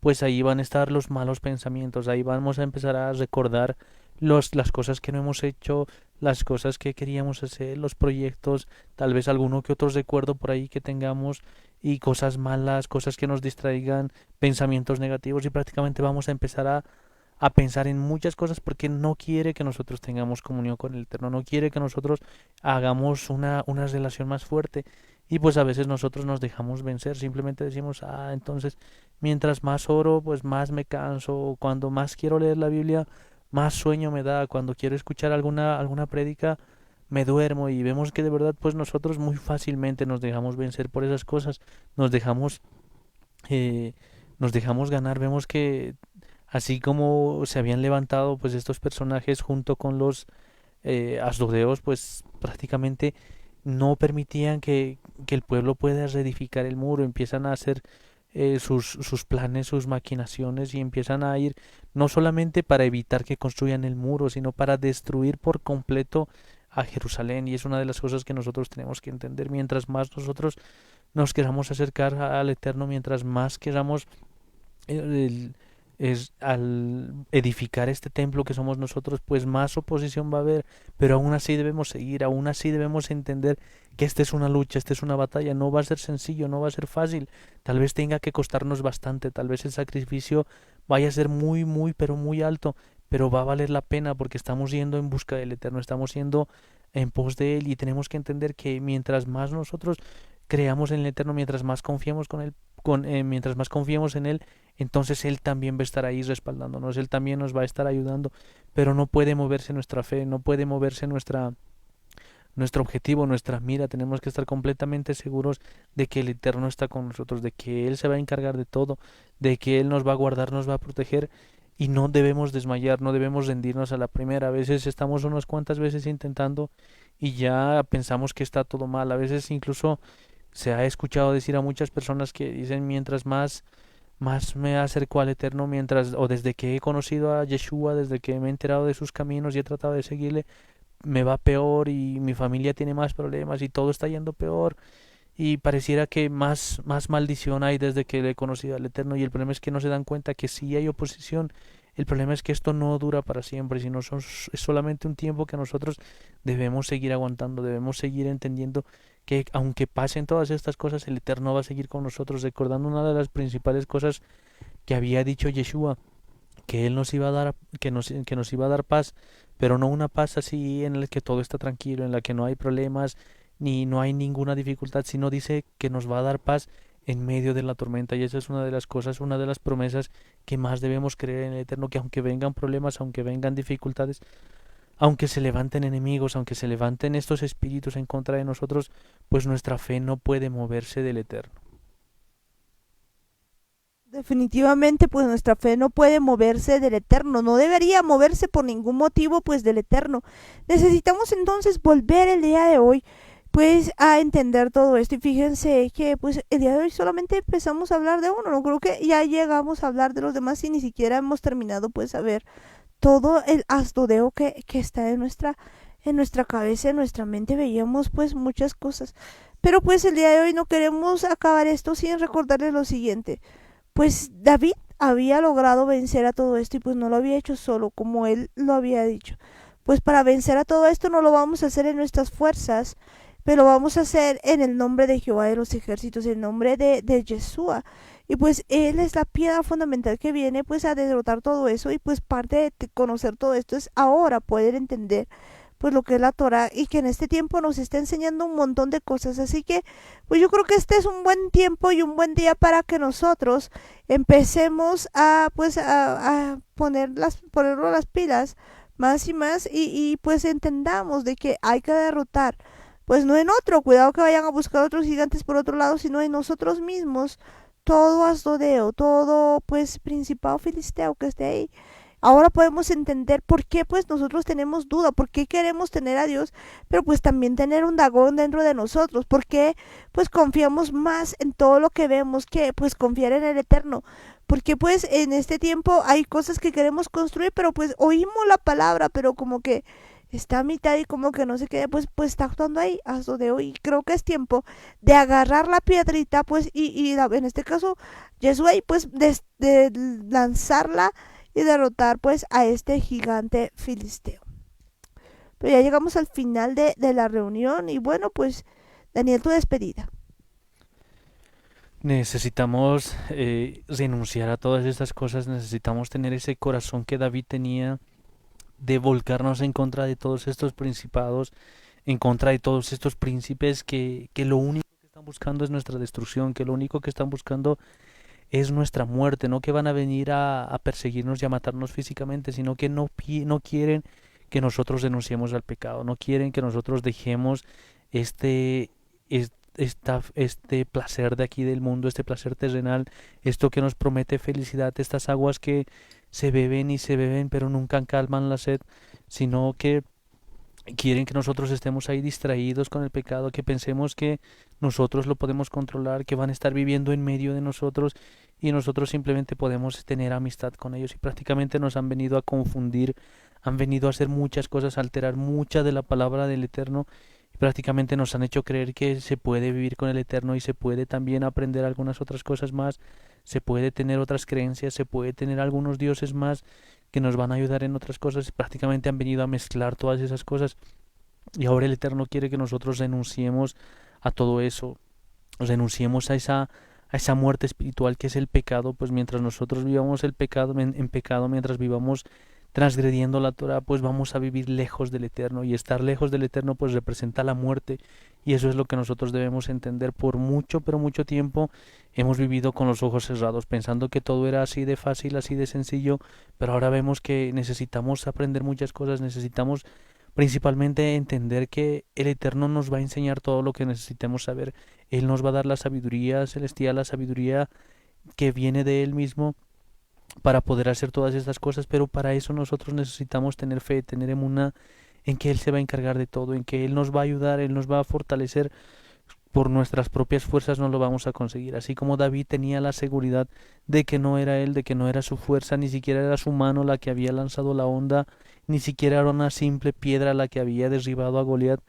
pues ahí van a estar los malos pensamientos, ahí vamos a empezar a recordar las cosas que no hemos hecho, las cosas que queríamos hacer, los proyectos, tal vez alguno que otro recuerdo por ahí que tengamos y cosas malas, cosas que nos distraigan, pensamientos negativos y prácticamente vamos a empezar a pensar en muchas cosas porque no quiere que nosotros tengamos comunión con el Eterno, no quiere que nosotros hagamos una relación más fuerte y pues a veces nosotros nos dejamos vencer, simplemente decimos, entonces mientras más oro, pues más me canso, cuando más quiero leer la Biblia, más sueño me da, cuando quiero escuchar alguna prédica, me duermo y vemos que de verdad pues nosotros muy fácilmente nos dejamos vencer por esas cosas, nos dejamos eh, nos dejamos ganar, vemos que así como se habían levantado pues estos personajes junto con los asdodeos, pues prácticamente no permitían que el pueblo pueda reedificar el muro, empiezan a hacer sus planes, sus maquinaciones y empiezan a ir no solamente para evitar que construyan el muro, sino para destruir por completo a Jerusalén. Y es una de las cosas que nosotros tenemos que entender. Mientras más nosotros nos queramos acercar al Eterno, mientras más queramos el- al edificar este templo que somos nosotros, pues más oposición va a haber, pero aún así debemos seguir, aún así debemos entender que esta es una lucha, esta es una batalla, no va a ser sencillo, no va a ser fácil, tal vez tenga que costarnos bastante, tal vez el sacrificio vaya a ser muy, pero muy alto, pero va a valer la pena porque estamos yendo en busca del Eterno, estamos yendo en pos de Él y tenemos que entender que mientras más nosotros creamos en el Eterno, mientras más confiemos mientras más confiemos en Él, entonces Él también va a estar ahí respaldándonos, Él también nos va a estar ayudando, pero no puede moverse nuestra fe, no puede moverse nuestro objetivo, nuestra mira, tenemos que estar completamente seguros de que el Eterno está con nosotros, de que Él se va a encargar de todo, de que Él nos va a guardar, nos va a proteger y no debemos desmayar, no debemos rendirnos a la primera. A veces estamos unas cuantas veces intentando y ya pensamos que está todo mal, a veces incluso se ha escuchado decir a muchas personas que dicen mientras más me acerco al Eterno, o desde que he conocido a Yeshua, desde que me he enterado de sus caminos y he tratado de seguirle, me va peor y mi familia tiene más problemas y todo está yendo peor y pareciera que más maldición hay desde que le he conocido al Eterno y el problema es que no se dan cuenta que sí hay oposición. El problema es que esto no dura para siempre, sino es solamente un tiempo que nosotros debemos seguir aguantando, debemos seguir entendiendo que aunque pasen todas estas cosas, el Eterno va a seguir con nosotros, recordando una de las principales cosas que había dicho Yeshua, que Él nos iba a dar, que nos iba a dar paz, pero no una paz así en la que todo está tranquilo, en la que no hay problemas, ni no hay ninguna dificultad, sino dice que nos va a dar paz en medio de la tormenta, y esa es una de las cosas, una de las promesas que más debemos creer en el Eterno, que aunque vengan problemas, aunque vengan dificultades, aunque se levanten enemigos, aunque se levanten estos espíritus en contra de nosotros, pues nuestra fe no puede moverse del Eterno. Definitivamente, pues nuestra fe no puede moverse del Eterno, no debería moverse por ningún motivo, pues del Eterno. Necesitamos entonces volver el día de hoy, pues a entender todo esto. Y fíjense que, pues el día de hoy solamente empezamos a hablar de uno, no creo que ya llegamos a hablar de los demás y ni siquiera hemos terminado, pues a ver todo el astudeo que está en nuestra cabeza, en nuestra mente. Veíamos pues muchas cosas, pero pues el día de hoy no queremos acabar esto sin recordarles lo siguiente. Pues David había logrado vencer a todo esto y pues no lo había hecho solo, como él lo había dicho. Pues para vencer a todo esto no lo vamos a hacer en nuestras fuerzas, pero lo vamos a hacer en el nombre de Jehová de los ejércitos, en el nombre de Yeshua. Y pues él es la piedra fundamental que viene pues a derrotar todo eso y pues parte de conocer todo esto es ahora poder entender pues lo que es la Torah, y que en este tiempo nos está enseñando un montón de cosas. Así que pues yo creo que este es un buen tiempo y un buen día para que nosotros empecemos a pues a ponernos las pilas más y más, y pues entendamos de que hay que derrotar, pues no en otro, cuidado que vayan a buscar otros gigantes por otro lado, sino en nosotros mismos, todo asdodeo, todo pues principado filisteo que esté ahí. Ahora podemos entender por qué pues nosotros tenemos duda, por qué queremos tener a Dios, pero pues también tener un Dagón dentro de nosotros, por qué pues confiamos más en todo lo que vemos que pues confiar en el Eterno, porque pues en este tiempo hay cosas que queremos construir, pero pues oímos la palabra, pero como que está a mitad y como que no se queda, pues está actuando ahí hasta de hoy. Creo que es tiempo de agarrar la piedrita, pues, en este caso, Jesuey, pues, de lanzarla y derrotar, pues, a este gigante filisteo. Pero ya llegamos al final de la reunión y bueno, pues, Daniel, tu despedida. Necesitamos renunciar a todas estas cosas, necesitamos tener ese corazón que David tenía de volcarnos en contra de todos estos principados, en contra de todos estos príncipes que lo único que están buscando es nuestra destrucción, que lo único que están buscando es nuestra muerte, no que van a venir a perseguirnos y a matarnos físicamente, sino que no quieren que nosotros renunciemos al pecado, no quieren que nosotros dejemos este, este placer de aquí del mundo, este placer terrenal, esto que nos promete felicidad, estas aguas que se beben y se beben pero nunca calman la sed, sino que quieren que nosotros estemos ahí distraídos con el pecado, que pensemos que nosotros lo podemos controlar, que van a estar viviendo en medio de nosotros y nosotros simplemente podemos tener amistad con ellos, y prácticamente nos han venido a confundir, han venido a hacer muchas cosas, a alterar mucha de la palabra del Eterno, y prácticamente nos han hecho creer que se puede vivir con el Eterno y se puede también aprender algunas otras cosas más, se puede tener otras creencias, se puede tener algunos dioses más que nos van a ayudar en otras cosas. Prácticamente han venido a mezclar todas esas cosas, y ahora el Eterno quiere que nosotros renunciemos a todo eso, renunciemos a esa muerte espiritual que es el pecado. Pues mientras nosotros vivamos el pecado en pecado, mientras vivamos transgrediendo la Torah, pues vamos a vivir lejos del Eterno, y estar lejos del Eterno pues representa la muerte, y eso es lo que nosotros debemos entender. Por mucho, pero mucho tiempo hemos vivido con los ojos cerrados, pensando que todo era así de fácil, así de sencillo, pero ahora vemos que necesitamos aprender muchas cosas, necesitamos principalmente entender que el Eterno nos va a enseñar todo lo que necesitemos saber. Él nos va a dar la sabiduría celestial, la sabiduría que viene de Él mismo, para poder hacer todas estas cosas, pero para eso nosotros necesitamos tener fe, tener emuná en que Él se va a encargar de todo, en que Él nos va a ayudar, Él nos va a fortalecer. Por nuestras propias fuerzas no lo vamos a conseguir, así como David tenía la seguridad de que no era él, de que no era su fuerza, ni siquiera era su mano la que había lanzado la onda, ni siquiera era una simple piedra la que había derribado a Goliat.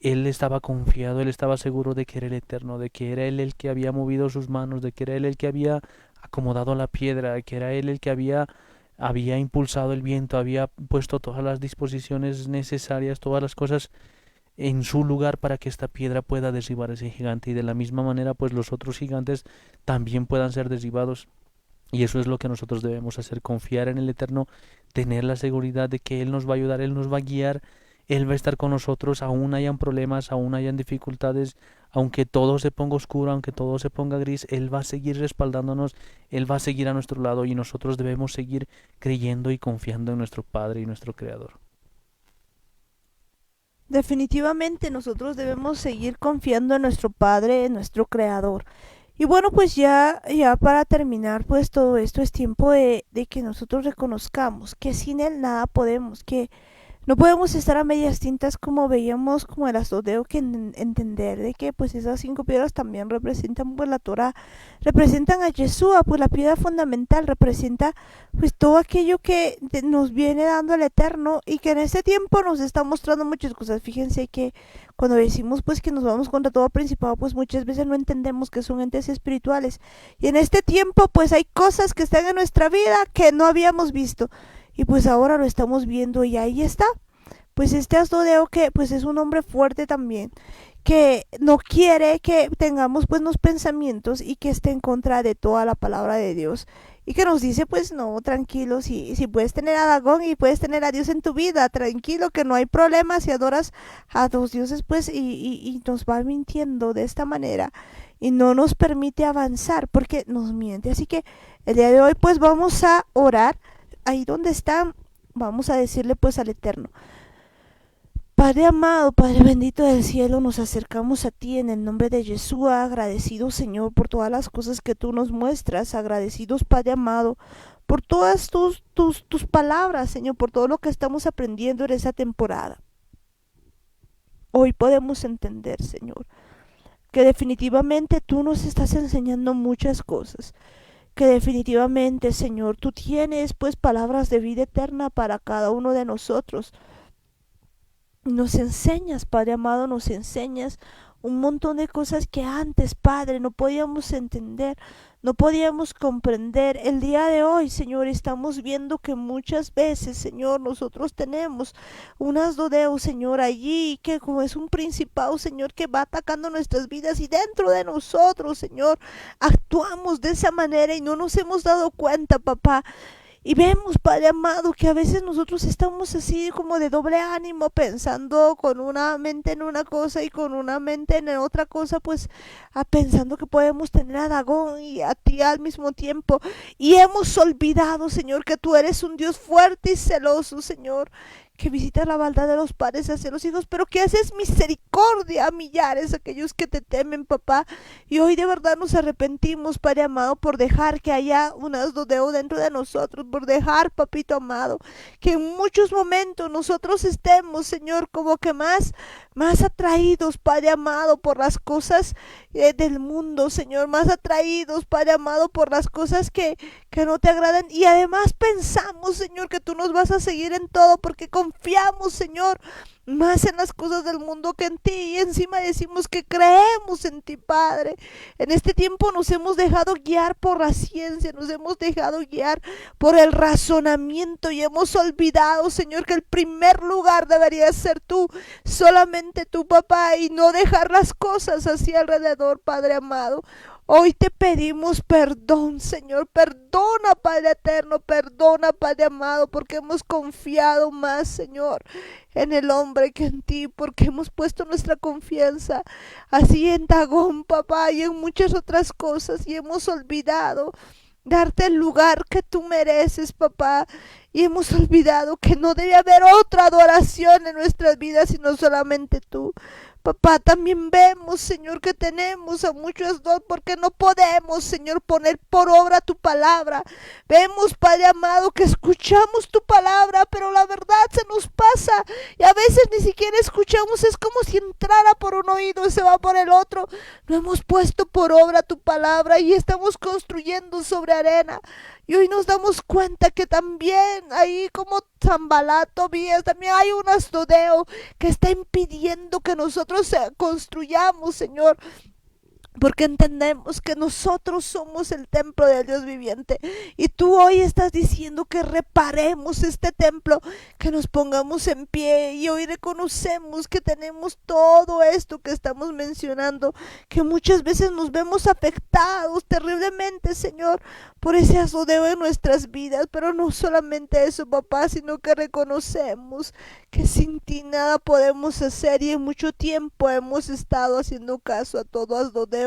Él estaba confiado, él estaba seguro de que era el Eterno, de que era él el que había movido sus manos, de que era él el que había acomodado la piedra, de que era él el que había impulsado el viento, había puesto todas las disposiciones necesarias, todas las cosas en su lugar para que esta piedra pueda derribar a ese gigante, y de la misma manera pues los otros gigantes también puedan ser derribados. Y eso es lo que nosotros debemos hacer, confiar en el Eterno, tener la seguridad de que Él nos va a ayudar, Él nos va a guiar, Él va a estar con nosotros, aún hayan problemas, aún hayan dificultades, aunque todo se ponga oscuro, aunque todo se ponga gris, Él va a seguir respaldándonos, Él va a seguir a nuestro lado, y nosotros debemos seguir creyendo y confiando en nuestro Padre y nuestro Creador. Definitivamente nosotros debemos seguir confiando en nuestro Padre, en nuestro Creador. Y bueno, pues ya para terminar, pues todo esto es tiempo de que nosotros reconozcamos que sin Él nada podemos, que no podemos estar a medias tintas como veíamos como el astudeo, que entender de que pues esas 5 piedras también representan pues la Torah, representan a Yeshua, pues la piedra fundamental representa pues todo aquello que nos viene dando el Eterno, y que en este tiempo nos está mostrando muchas cosas. Fíjense que cuando decimos pues que nos vamos contra todo principado, pues muchas veces no entendemos que son entes espirituales, y en este tiempo pues hay cosas que están en nuestra vida que no habíamos visto, y pues ahora lo estamos viendo, y ahí está. Pues este Asdodeo, que pues es un hombre fuerte también, que no quiere que tengamos pues los pensamientos y que esté en contra de toda la palabra de Dios. y que nos dice, pues no, tranquilo, si puedes tener a Dagón y puedes tener a Dios en tu vida, tranquilo, que no hay problema si adoras a dos dioses, pues, y nos va mintiendo de esta manera y no nos permite avanzar porque nos miente. Así que el día de hoy, pues, vamos a orar ahí donde está, vamos a decirle, pues, al Eterno. Padre amado, Padre bendito del cielo, nos acercamos a ti en el nombre de Yeshua, agradecidos, Señor, por todas las cosas que tú nos muestras, agradecidos, Padre amado, por todas tus palabras, Señor, por todo lo que estamos aprendiendo en esa temporada. Hoy podemos entender, Señor, que definitivamente tú nos estás enseñando muchas cosas, que definitivamente, Señor, tú tienes, pues, palabras de vida eterna para cada uno de nosotros. Nos enseñas, Padre amado, nos enseñas un montón de cosas que antes, Padre, no podíamos entender, no podíamos comprender. El día de hoy, Señor, estamos viendo que muchas veces, Señor, nosotros tenemos un asdodeo, Señor, allí, que como es un principado, Señor, que va atacando nuestras vidas y dentro de nosotros, Señor, actuamos de esa manera y no nos hemos dado cuenta, papá. Y vemos, Padre amado, que a veces nosotros estamos así como de doble ánimo, pensando con una mente en una cosa y con una mente en otra cosa, pues pensando que podemos tener a Dagón y a ti al mismo tiempo. Y hemos olvidado, Señor, que tú eres un Dios fuerte y celoso, Señor, que visita la maldad de los padres hacia los hijos, pero que haces misericordia a millares, aquellos que te temen, papá. Y hoy de verdad nos arrepentimos, Padre amado, por dejar que haya un asdodeo dentro de nosotros, por dejar, papito amado, que en muchos momentos nosotros estemos, Señor, como que más atraídos, Padre amado, por las cosas del mundo, Señor, más atraídos, Padre amado, por las cosas que no te agradan. Y además pensamos, Señor, que tú nos vas a seguir en todo, porque confiamos, Señor, más en las cosas del mundo que en ti, y encima decimos que creemos en ti, Padre. En este tiempo nos hemos dejado guiar por la ciencia, nos hemos dejado guiar por el razonamiento y hemos olvidado, Señor, que el primer lugar debería ser tú, solamente tú, papá, y no dejar las cosas así alrededor, Padre amado. Hoy te pedimos perdón, Señor, perdona, Padre eterno, perdona, Padre amado, porque hemos confiado más, Señor, en el hombre que en ti, porque hemos puesto nuestra confianza así en Dagón, papá, y en muchas otras cosas, y hemos olvidado darte el lugar que tú mereces, papá, y hemos olvidado que no debe haber otra adoración en nuestras vidas, sino solamente tú. Papá, también vemos, Señor, que tenemos a muchos dos porque no podemos, Señor, poner por obra tu palabra. Vemos, Padre amado, que escuchamos tu palabra, pero la verdad se nos pasa y a veces ni siquiera escuchamos. Es como si entrara por un oído y se va por el otro. No hemos puesto por obra tu palabra y estamos construyendo sobre arena. Y hoy nos damos cuenta que también ahí como Zambalat, Tobías, también hay un asdodeo que está impidiendo que nosotros construyamos, Señor, porque entendemos que nosotros somos el templo del Dios viviente y tú hoy estás diciendo que reparemos este templo, que nos pongamos en pie, y hoy reconocemos que tenemos todo esto que estamos mencionando, que muchas veces nos vemos afectados terriblemente, Señor, por ese asodeo en nuestras vidas. Pero no solamente eso, papá, sino que reconocemos que sin ti nada podemos hacer, y en mucho tiempo hemos estado haciendo caso a todo asdodeo,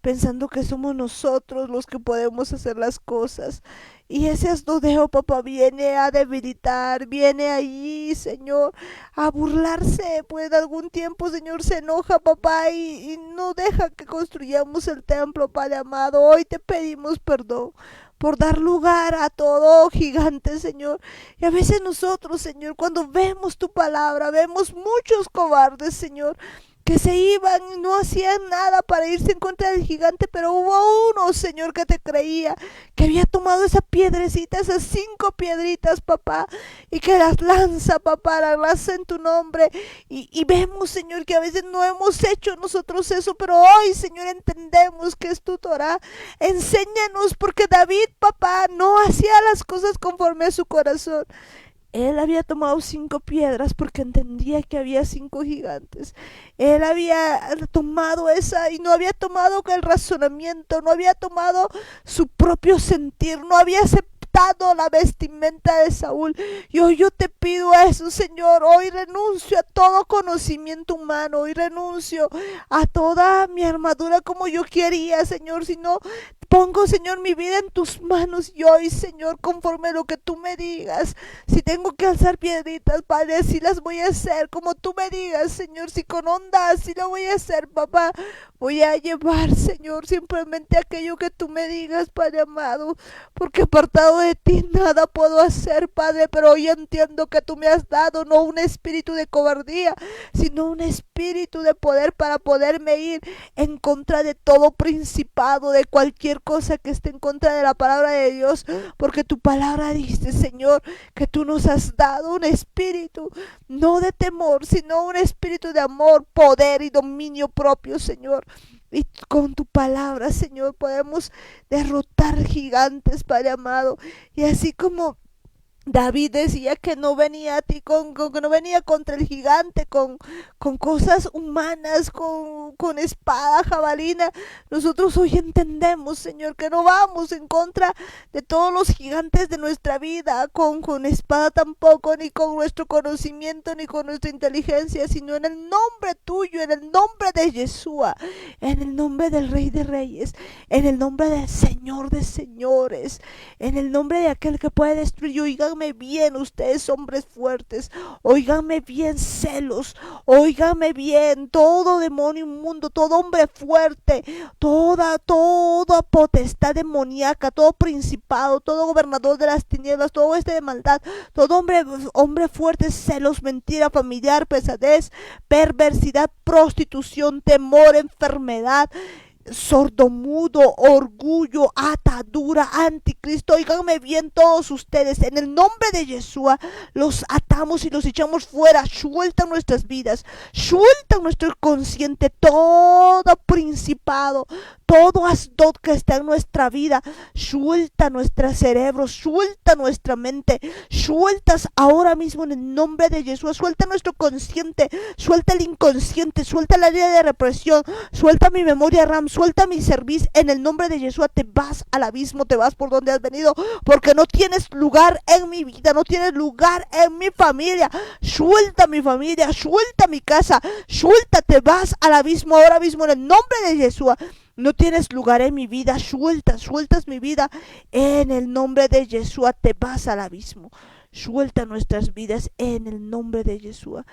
pensando que somos nosotros los que podemos hacer las cosas. Y ese asdodeo, papá, viene a debilitar, viene allí, Señor, a burlarse. Pues de algún tiempo, Señor, se enoja, papá, y no deja que construyamos el templo, Padre amado. Hoy te pedimos perdón por dar lugar a todo gigante, Señor. Y a veces nosotros, Señor, cuando vemos tu palabra, vemos muchos cobardes, Señor, que se iban y no hacían nada para irse en contra del gigante, pero hubo uno, Señor, que te creía, que había tomado esa piedrecita, esas 5 piedritas, papá, y que las lanza, papá, las lanza en tu nombre. Y vemos, Señor, que a veces no hemos hecho nosotros eso, pero hoy, Señor, entendemos que es tu Torah. Enséñanos, porque David, papá, no hacía las cosas conforme a su corazón. Él había tomado 5 piedras porque entendía que había 5 gigantes. Él había tomado esa y no había tomado el razonamiento, no había tomado su propio sentir, no había aceptado la vestimenta de Saúl. Y hoy yo te pido eso, Señor. Hoy renuncio a todo conocimiento humano. Hoy renuncio a toda mi armadura como yo quería, Señor. Sino pongo, Señor, mi vida en tus manos. Y hoy, Señor, conforme a lo que tú me digas, si tengo que alzar piedritas, Padre, así las voy a hacer como tú me digas, Señor. Si con onda, así lo voy a hacer, papá. Voy a llevar, Señor, simplemente aquello que tú me digas, Padre amado, porque apartado de ti nada puedo hacer, Padre. Pero hoy entiendo que tú me has dado no un espíritu de cobardía, sino un espíritu de poder para poderme ir en contra de todo principado, de cualquier cosa que esté en contra de la palabra de Dios, porque tu palabra dice, Señor, que tú nos has dado un espíritu no de temor, sino un espíritu de amor, poder y dominio propio, Señor. Y con tu palabra, Señor, podemos derrotar gigantes, Padre amado. Y así como David decía que no venía a ti que no venía contra el gigante con cosas humanas, con espada, jabalina. Nosotros hoy entendemos, Señor, que no vamos en contra de todos los gigantes de nuestra vida, con espada tampoco, ni con nuestro conocimiento, ni con nuestra inteligencia, sino en el nombre tuyo, en el nombre de Yeshua, en el nombre del Rey de Reyes, en el nombre del Señor de Señores, en el nombre de aquel que puede destruir. Oigan bien ustedes, hombres fuertes, óiganme bien, celos, óiganme bien, todo demonio inmundo, todo hombre fuerte, toda potestad demoníaca, todo principado, todo gobernador de las tinieblas, todo de maldad, todo hombre fuerte, celos, mentira familiar, pesadez, perversidad, prostitución, temor, enfermedad, sordomudo, orgullo, atadura, anticristo. Óiganme bien todos ustedes, en el nombre de Yeshua los atamos y los echamos fuera. Suelta nuestras vidas, suelta nuestro consciente, todo principado, todo asdod que está en nuestra vida, suelta nuestro cerebro, suelta nuestra mente, sueltas ahora mismo en el nombre de Yeshua. Suelta nuestro consciente, suelta el inconsciente, suelta la área de represión, suelta mi memoria RAM, suelta mi cerviz. En el nombre de Yeshua te vas al abismo, te vas por donde has venido, porque no tienes lugar en mi vida, no tienes lugar en mi familia. Suelta mi familia, suelta mi casa, suelta, te vas al abismo ahora mismo en el nombre de Yeshua. No tienes lugar en mi vida, sueltas mi vida en el nombre de Yeshua, te vas al abismo. Suelta nuestras vidas en el nombre de Yeshua.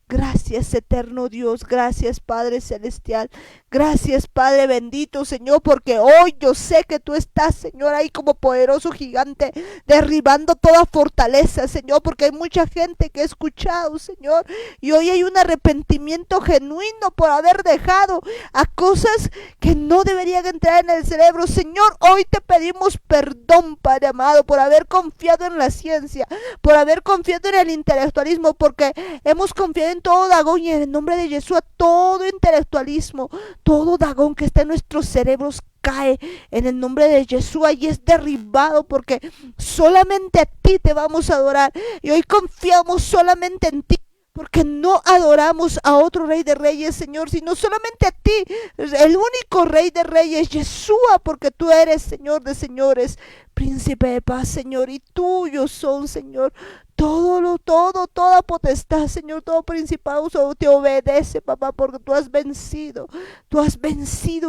Gracias, eterno Dios, gracias, Padre Celestial, gracias, Padre bendito, Señor, porque hoy yo sé que tú estás, Señor, ahí como poderoso gigante, derribando toda fortaleza, Señor, porque hay mucha gente que ha escuchado, Señor, y hoy hay un arrepentimiento genuino por haber dejado a cosas que no deberían entrar en el cerebro. Señor, hoy te pedimos perdón, Padre amado, por haber confiado en la ciencia, por haber confiado en el intelectualismo, porque hemos confiado en todo Dagón, y en el nombre de Yeshua todo intelectualismo, todo Dagón que está en nuestros cerebros cae en el nombre de Yeshua y es derribado, porque solamente a ti te vamos a adorar, y hoy confiamos solamente en ti, porque no adoramos a otro Rey de Reyes, Señor, sino solamente a ti, el único Rey de Reyes, Yeshua, porque tú eres Señor de señores, Príncipe de paz, Señor, y tuyos son, Señor, toda potestad, Señor, todo principado te obedece, papá, porque tú has vencido,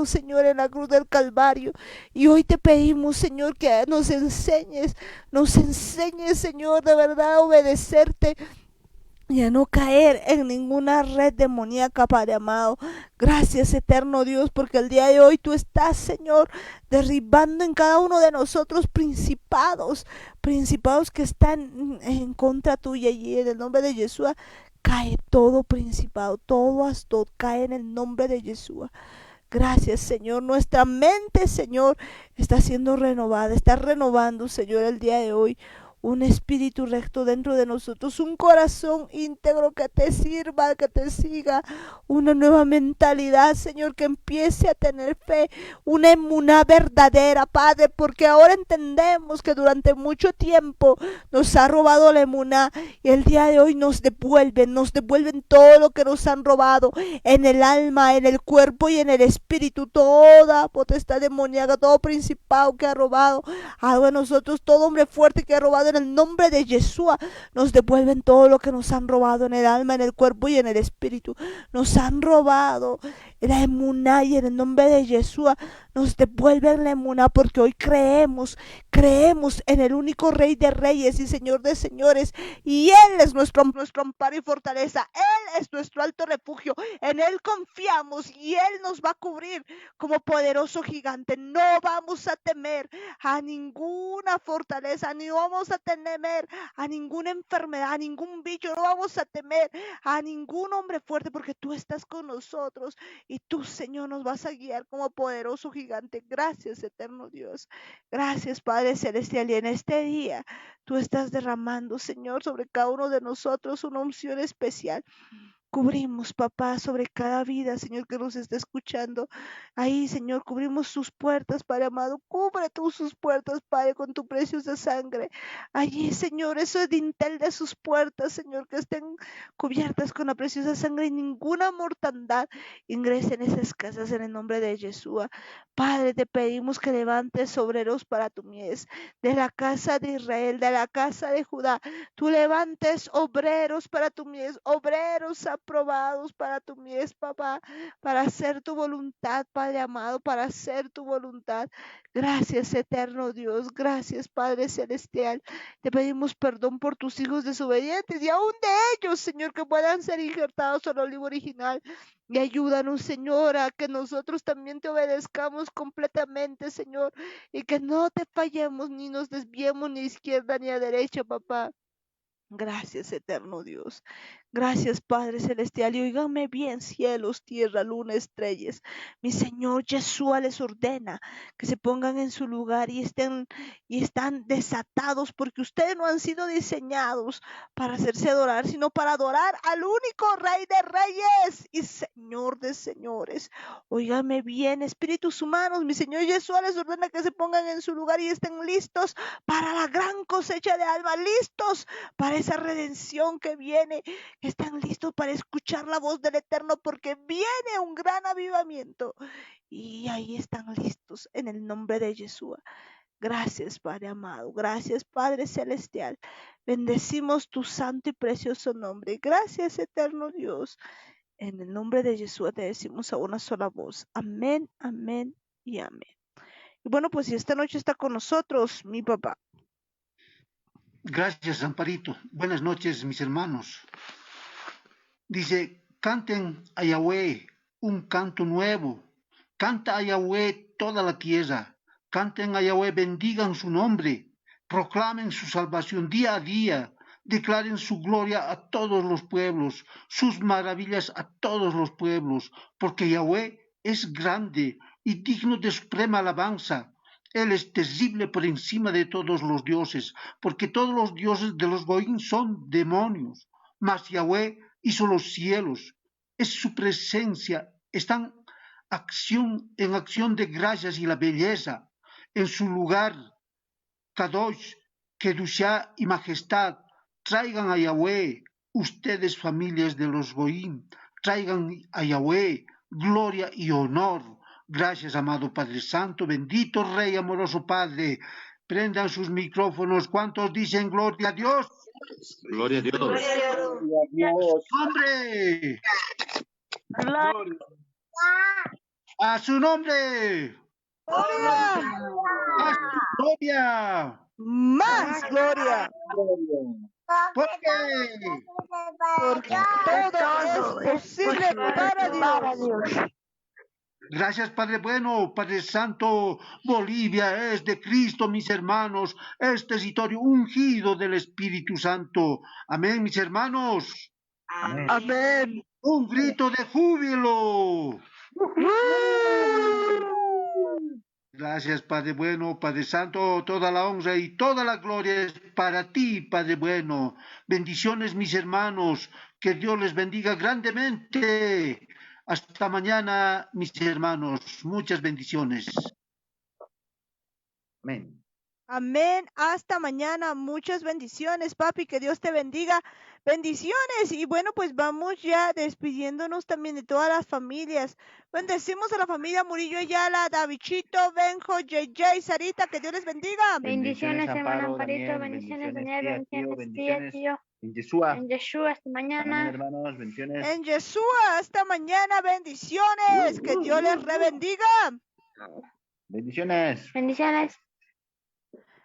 Señor, en la cruz del Calvario. Y hoy te pedimos, Señor, que nos enseñes, Señor, de verdad a obedecerte y a no caer en ninguna red demoníaca, Padre amado. Gracias, eterno Dios, porque el día de hoy tú estás, Señor, derribando en cada uno de nosotros principados que están en contra tuya, y en el nombre de Yeshua cae todo principado, todo asdod cae en el nombre de Yeshua. Gracias, Señor. Nuestra mente, Señor, está siendo renovada, está renovando, Señor, el día de hoy un espíritu recto dentro de nosotros, un corazón íntegro que te sirva, que te siga, una nueva mentalidad, Señor, que empiece a tener fe, una emuná verdadera, Padre, porque ahora entendemos que durante mucho tiempo nos ha robado la emuná y el día de hoy nos devuelven todo lo que nos han robado en el alma, en el cuerpo y en el espíritu, toda potestad demoníaca, todo principado que ha robado algo de nosotros, todo hombre fuerte que ha robado en el nombre de Yeshua, nos devuelven todo lo que nos han robado en el alma, en el cuerpo y en el espíritu. Nos han robado la emuná y en el nombre de Yeshua nos devuelven la emuná porque hoy creemos en el único Rey de Reyes y Señor de Señores y Él es nuestro amparo y fortaleza. Él es nuestro alto refugio. En Él confiamos y Él nos va a cubrir como poderoso gigante. No vamos a temer a ninguna fortaleza, ni vamos a temer a ninguna enfermedad, a ningún bicho, no vamos a temer a ningún hombre fuerte porque tú estás con nosotros y tú, Señor, nos vas a guiar como poderoso gigante. Gracias, eterno Dios. Gracias, Padre Celestial. Y en este día tú estás derramando, Señor, sobre cada uno de nosotros una unción especial. Cubrimos, papá, sobre cada vida, Señor, que nos está escuchando. Ahí, Señor, cubrimos sus puertas, Padre amado. Cubre tú sus puertas, Padre, con tu preciosa sangre. Allí, Señor, eso dintel de sus puertas, Señor, que estén cubiertas con la preciosa sangre y ninguna mortandad ingrese en esas casas en el nombre de Yeshua. Padre, te pedimos que levantes obreros para tu mies, de la casa de Israel, de la casa de Judá. Tú levantes obreros para tu mies, obreros aprobados para tu mies, papá, para hacer tu voluntad, Padre amado, para hacer tu voluntad. Gracias, eterno Dios. Gracias, Padre celestial. Te pedimos perdón por tus hijos desobedientes y aún de ellos, Señor, que puedan ser injertados en el olivo original. Y ayúdanos, Señor, a que nosotros también te obedezcamos completamente, Señor, y que no te fallemos ni nos desviemos ni a izquierda ni a derecha, papá. Gracias, eterno Dios. Gracias, Padre Celestial. Y oíganme bien, cielos, tierra, luna, estrellas. Mi Señor Yeshua les ordena que se pongan en su lugar y están desatados porque ustedes no han sido diseñados para hacerse adorar, sino para adorar al único Rey de Reyes y Señor de Señores. Óigame bien, espíritus humanos, mi Señor Yeshua les ordena que se pongan en su lugar y estén listos para la gran cosecha de alma, listos para esa redención que viene. Están listos para escuchar la voz del Eterno porque viene un gran avivamiento. Y ahí están listos en el nombre de Yeshua. Gracias, Padre amado. Gracias, Padre celestial. Bendecimos tu santo y precioso nombre. Gracias, eterno Dios. En el nombre de Yeshua te decimos a una sola voz. Amén, amén y amén. Y bueno, pues esta noche está con nosotros mi papá. Gracias, Amparito. Buenas noches, mis hermanos. Dice, canten a Yahweh un canto nuevo. Canta a Yahweh toda la tierra. Canten a Yahweh, bendigan su nombre. Proclamen su salvación día a día. Declaren su gloria a todos los pueblos, sus maravillas a todos los pueblos, porque Yahweh es grande y digno de suprema alabanza. Él es terrible por encima de todos los dioses, porque todos los dioses de los Goín son demonios. Mas Yahweh hizo los cielos, es su presencia, están en acción de gracias y la belleza. En su lugar, Kadosh, Kedushá y majestad, traigan a Yahweh, ustedes familias de los Goín, traigan a Yahweh gloria y honor. Gracias, amado Padre Santo, bendito Rey, amoroso Padre. Prendan sus micrófonos. ¿Cuántos dicen gloria a Dios? Gloria a Dios. Gloria a Dios. ¡Hombre! Gloria. ¡A su nombre! ¡Gloria! ¡A su gloria! ¡Más gloria! ¿Por qué? Porque todo es posible para Dios. Gracias, Padre bueno, Padre Santo. Bolivia es de Cristo, mis hermanos. Es territorio ungido del Espíritu Santo. Amén, mis hermanos. Amén. Un grito de júbilo. Gracias, Padre bueno, Padre santo, toda la honra y toda la gloria es para ti, Padre bueno. Bendiciones, mis hermanos, que Dios les bendiga grandemente. Hasta mañana, mis hermanos, muchas bendiciones. Amén. Amén. Hasta mañana. Muchas bendiciones, papi. Que Dios te bendiga. Bendiciones. Y bueno, pues vamos ya despidiéndonos también de todas las familias. Bendecimos a la familia Murillo Ayala, Davichito, Benjo, JJ, Sarita. Que Dios les bendiga. Bendiciones, hermano Amparo, Amparito, Daniel, bendiciones, bendiciones, Daniel, tía, tío, bendiciones, tía, bendiciones. tío. En Yeshua. En Yeshua, hasta Amén, mañana. hermanos, bendiciones. En Yeshua. Hasta mañana. Bendiciones. Que Dios les rebendiga. Bendiciones. Bendiciones.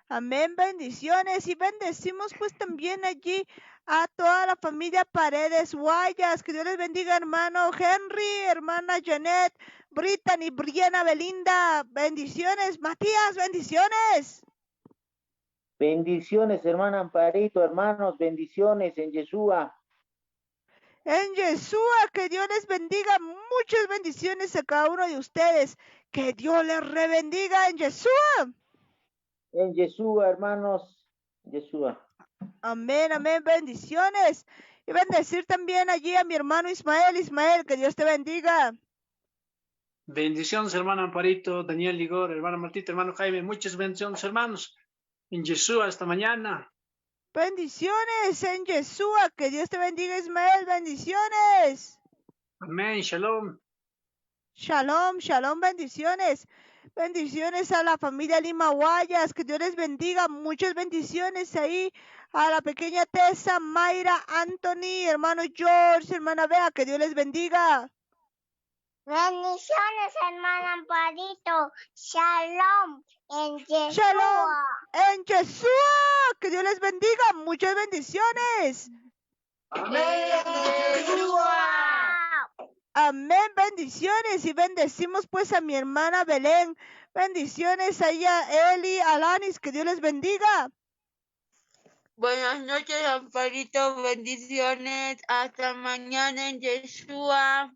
Amén, bendiciones y bendecimos pues también allí a toda la familia Paredes Guayas. Que Dios les bendiga, hermano Henry, hermana Janet, Brittany, Briana, Belinda. Bendiciones, Matías, bendiciones. Bendiciones, hermana Amparito, hermanos, bendiciones en Yeshua. En Yeshua, que Dios les bendiga. Muchas bendiciones a cada uno de ustedes. Que Dios les rebendiga en Yeshua. En Yeshua, hermanos, Yeshua. Amén, amén, bendiciones. Y bendecir también allí a mi hermano Ismael. Ismael, que Dios te bendiga. Bendiciones, hermano Amparito, Daniel Ligor, hermano Martita, hermano Jaime. Muchas bendiciones, hermanos. En Yeshua, hasta mañana. Bendiciones en Yeshua. Que Dios te bendiga, Ismael. Bendiciones. Amén, shalom. Shalom, shalom, bendiciones. Bendiciones a la familia Lima Guayas. Que Dios les bendiga. Muchas bendiciones ahí a la pequeña Tessa, Mayra, Anthony, hermano George, hermana Bea. Que Dios les bendiga. Bendiciones, hermano Amparito. Shalom en Yeshua. Shalom en Yeshua. Que Dios les bendiga. Muchas bendiciones. Amén, bendiciones y bendecimos pues a mi hermana Belén. Bendiciones ahí a Eli, a Alanis, que Dios les bendiga. Buenas noches, Amparito, bendiciones, hasta mañana en Yeshua.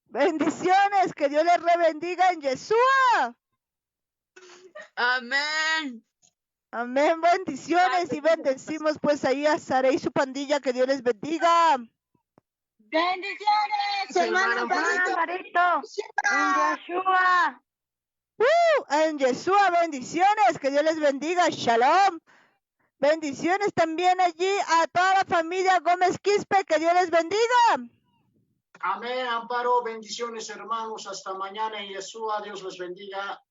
Bendiciones, que Dios les rebendiga en Yeshua. Amén. Amén, bendiciones y bendecimos pues ahí a Sara y su pandilla, que Dios les bendiga. Bendiciones, hermano Amparito, en Yeshua. En Yeshua, bendiciones, que Dios les bendiga. Shalom. Bendiciones también allí a toda la familia Gómez Quispe, que Dios les bendiga. Amén, Amparo, bendiciones, hermanos, hasta mañana en Yeshua, Dios los bendiga.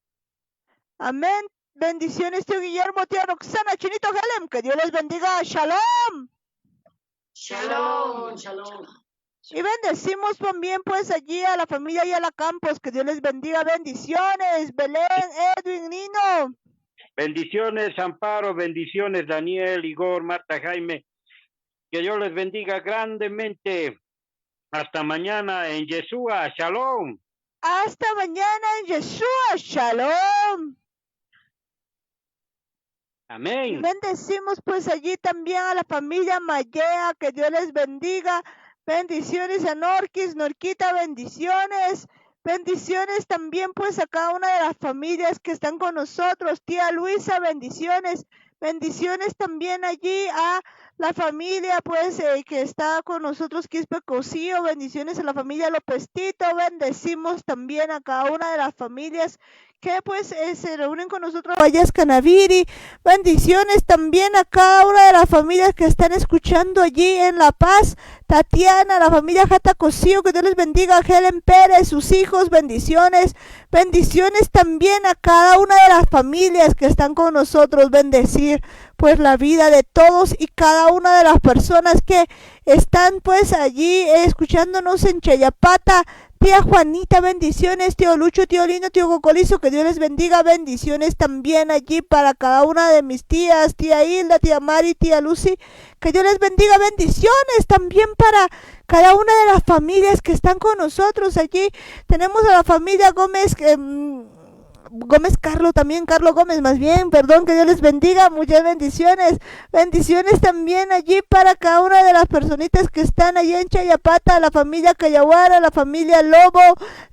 Amén, bendiciones, tío Guillermo, tía Roxana, Chinito Helem, que Dios les bendiga. Shalom. Shalom, shalom. Y bendecimos también pues allí a la familia Ayala Campos, que Dios les bendiga. Bendiciones, Belén, Edwin, Nino. Bendiciones, Amparo, bendiciones, Daniel, Igor, Marta, Jaime. Que Dios les bendiga grandemente. Hasta mañana en Yeshua. Shalom. Hasta mañana en Yeshua. Shalom. Amén. Bendecimos pues allí también a la familia Mayea, que Dios les bendiga. Bendiciones a Norquis, Norquita, bendiciones. Bendiciones también pues a cada una de las familias que están con nosotros. Tía Luisa, bendiciones. Bendiciones también allí a la familia pues que está con nosotros, Quispe Cosío. Bendiciones a la familia López-Tito. Bendecimos también a cada una de las familias que pues se reúnen con nosotros. Vallas Canaviri. Bendiciones también a cada una de las familias que están escuchando allí en La Paz. Tatiana, la familia Jata Cosío, que Dios les bendiga. Helen Pérez, sus hijos, bendiciones. Bendiciones también a cada una de las familias que están con nosotros. Bendecir pues la vida de todos y cada una de las personas que están pues allí escuchándonos en Chayapata. Tía Juanita, bendiciones. Tío Lucho, tío Lindo, tío Cocolizo, que Dios les bendiga. Bendiciones también allí para cada una de mis tías. Tía Hilda, tía Mari, tía Lucy, que Dios les bendiga. Bendiciones también para cada una de las familias que están con nosotros allí. Tenemos a la familia Gómez, Gómez Carlos también, Carlos Gómez más bien, perdón, que Dios les bendiga, muchas bendiciones. Bendiciones también allí para cada una de las personitas que están allí en Chayapata, la familia Cayaguara, la familia Lobo,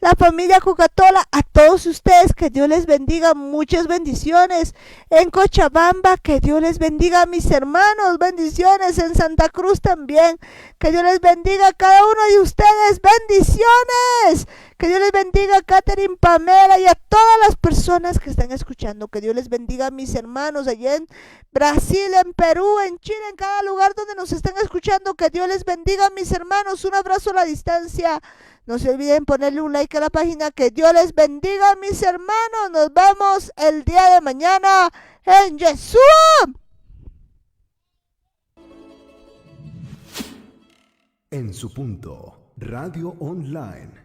la familia Cucatola, a todos ustedes, que Dios les bendiga, muchas bendiciones. En Cochabamba, que Dios les bendiga a mis hermanos, bendiciones. En Santa Cruz también, que Dios les bendiga a cada uno de ustedes, bendiciones. Que Dios les bendiga a Catherine, Pamela y a todas las personas que están escuchando. Que Dios les bendiga a mis hermanos allá en Brasil, en Perú, en Chile, en cada lugar donde nos están escuchando. Que Dios les bendiga a mis hermanos. Un abrazo a la distancia. No se olviden ponerle un like a la página. Que Dios les bendiga a mis hermanos. Nos vemos el día de mañana en Yeshua. En su punto, Radio Online.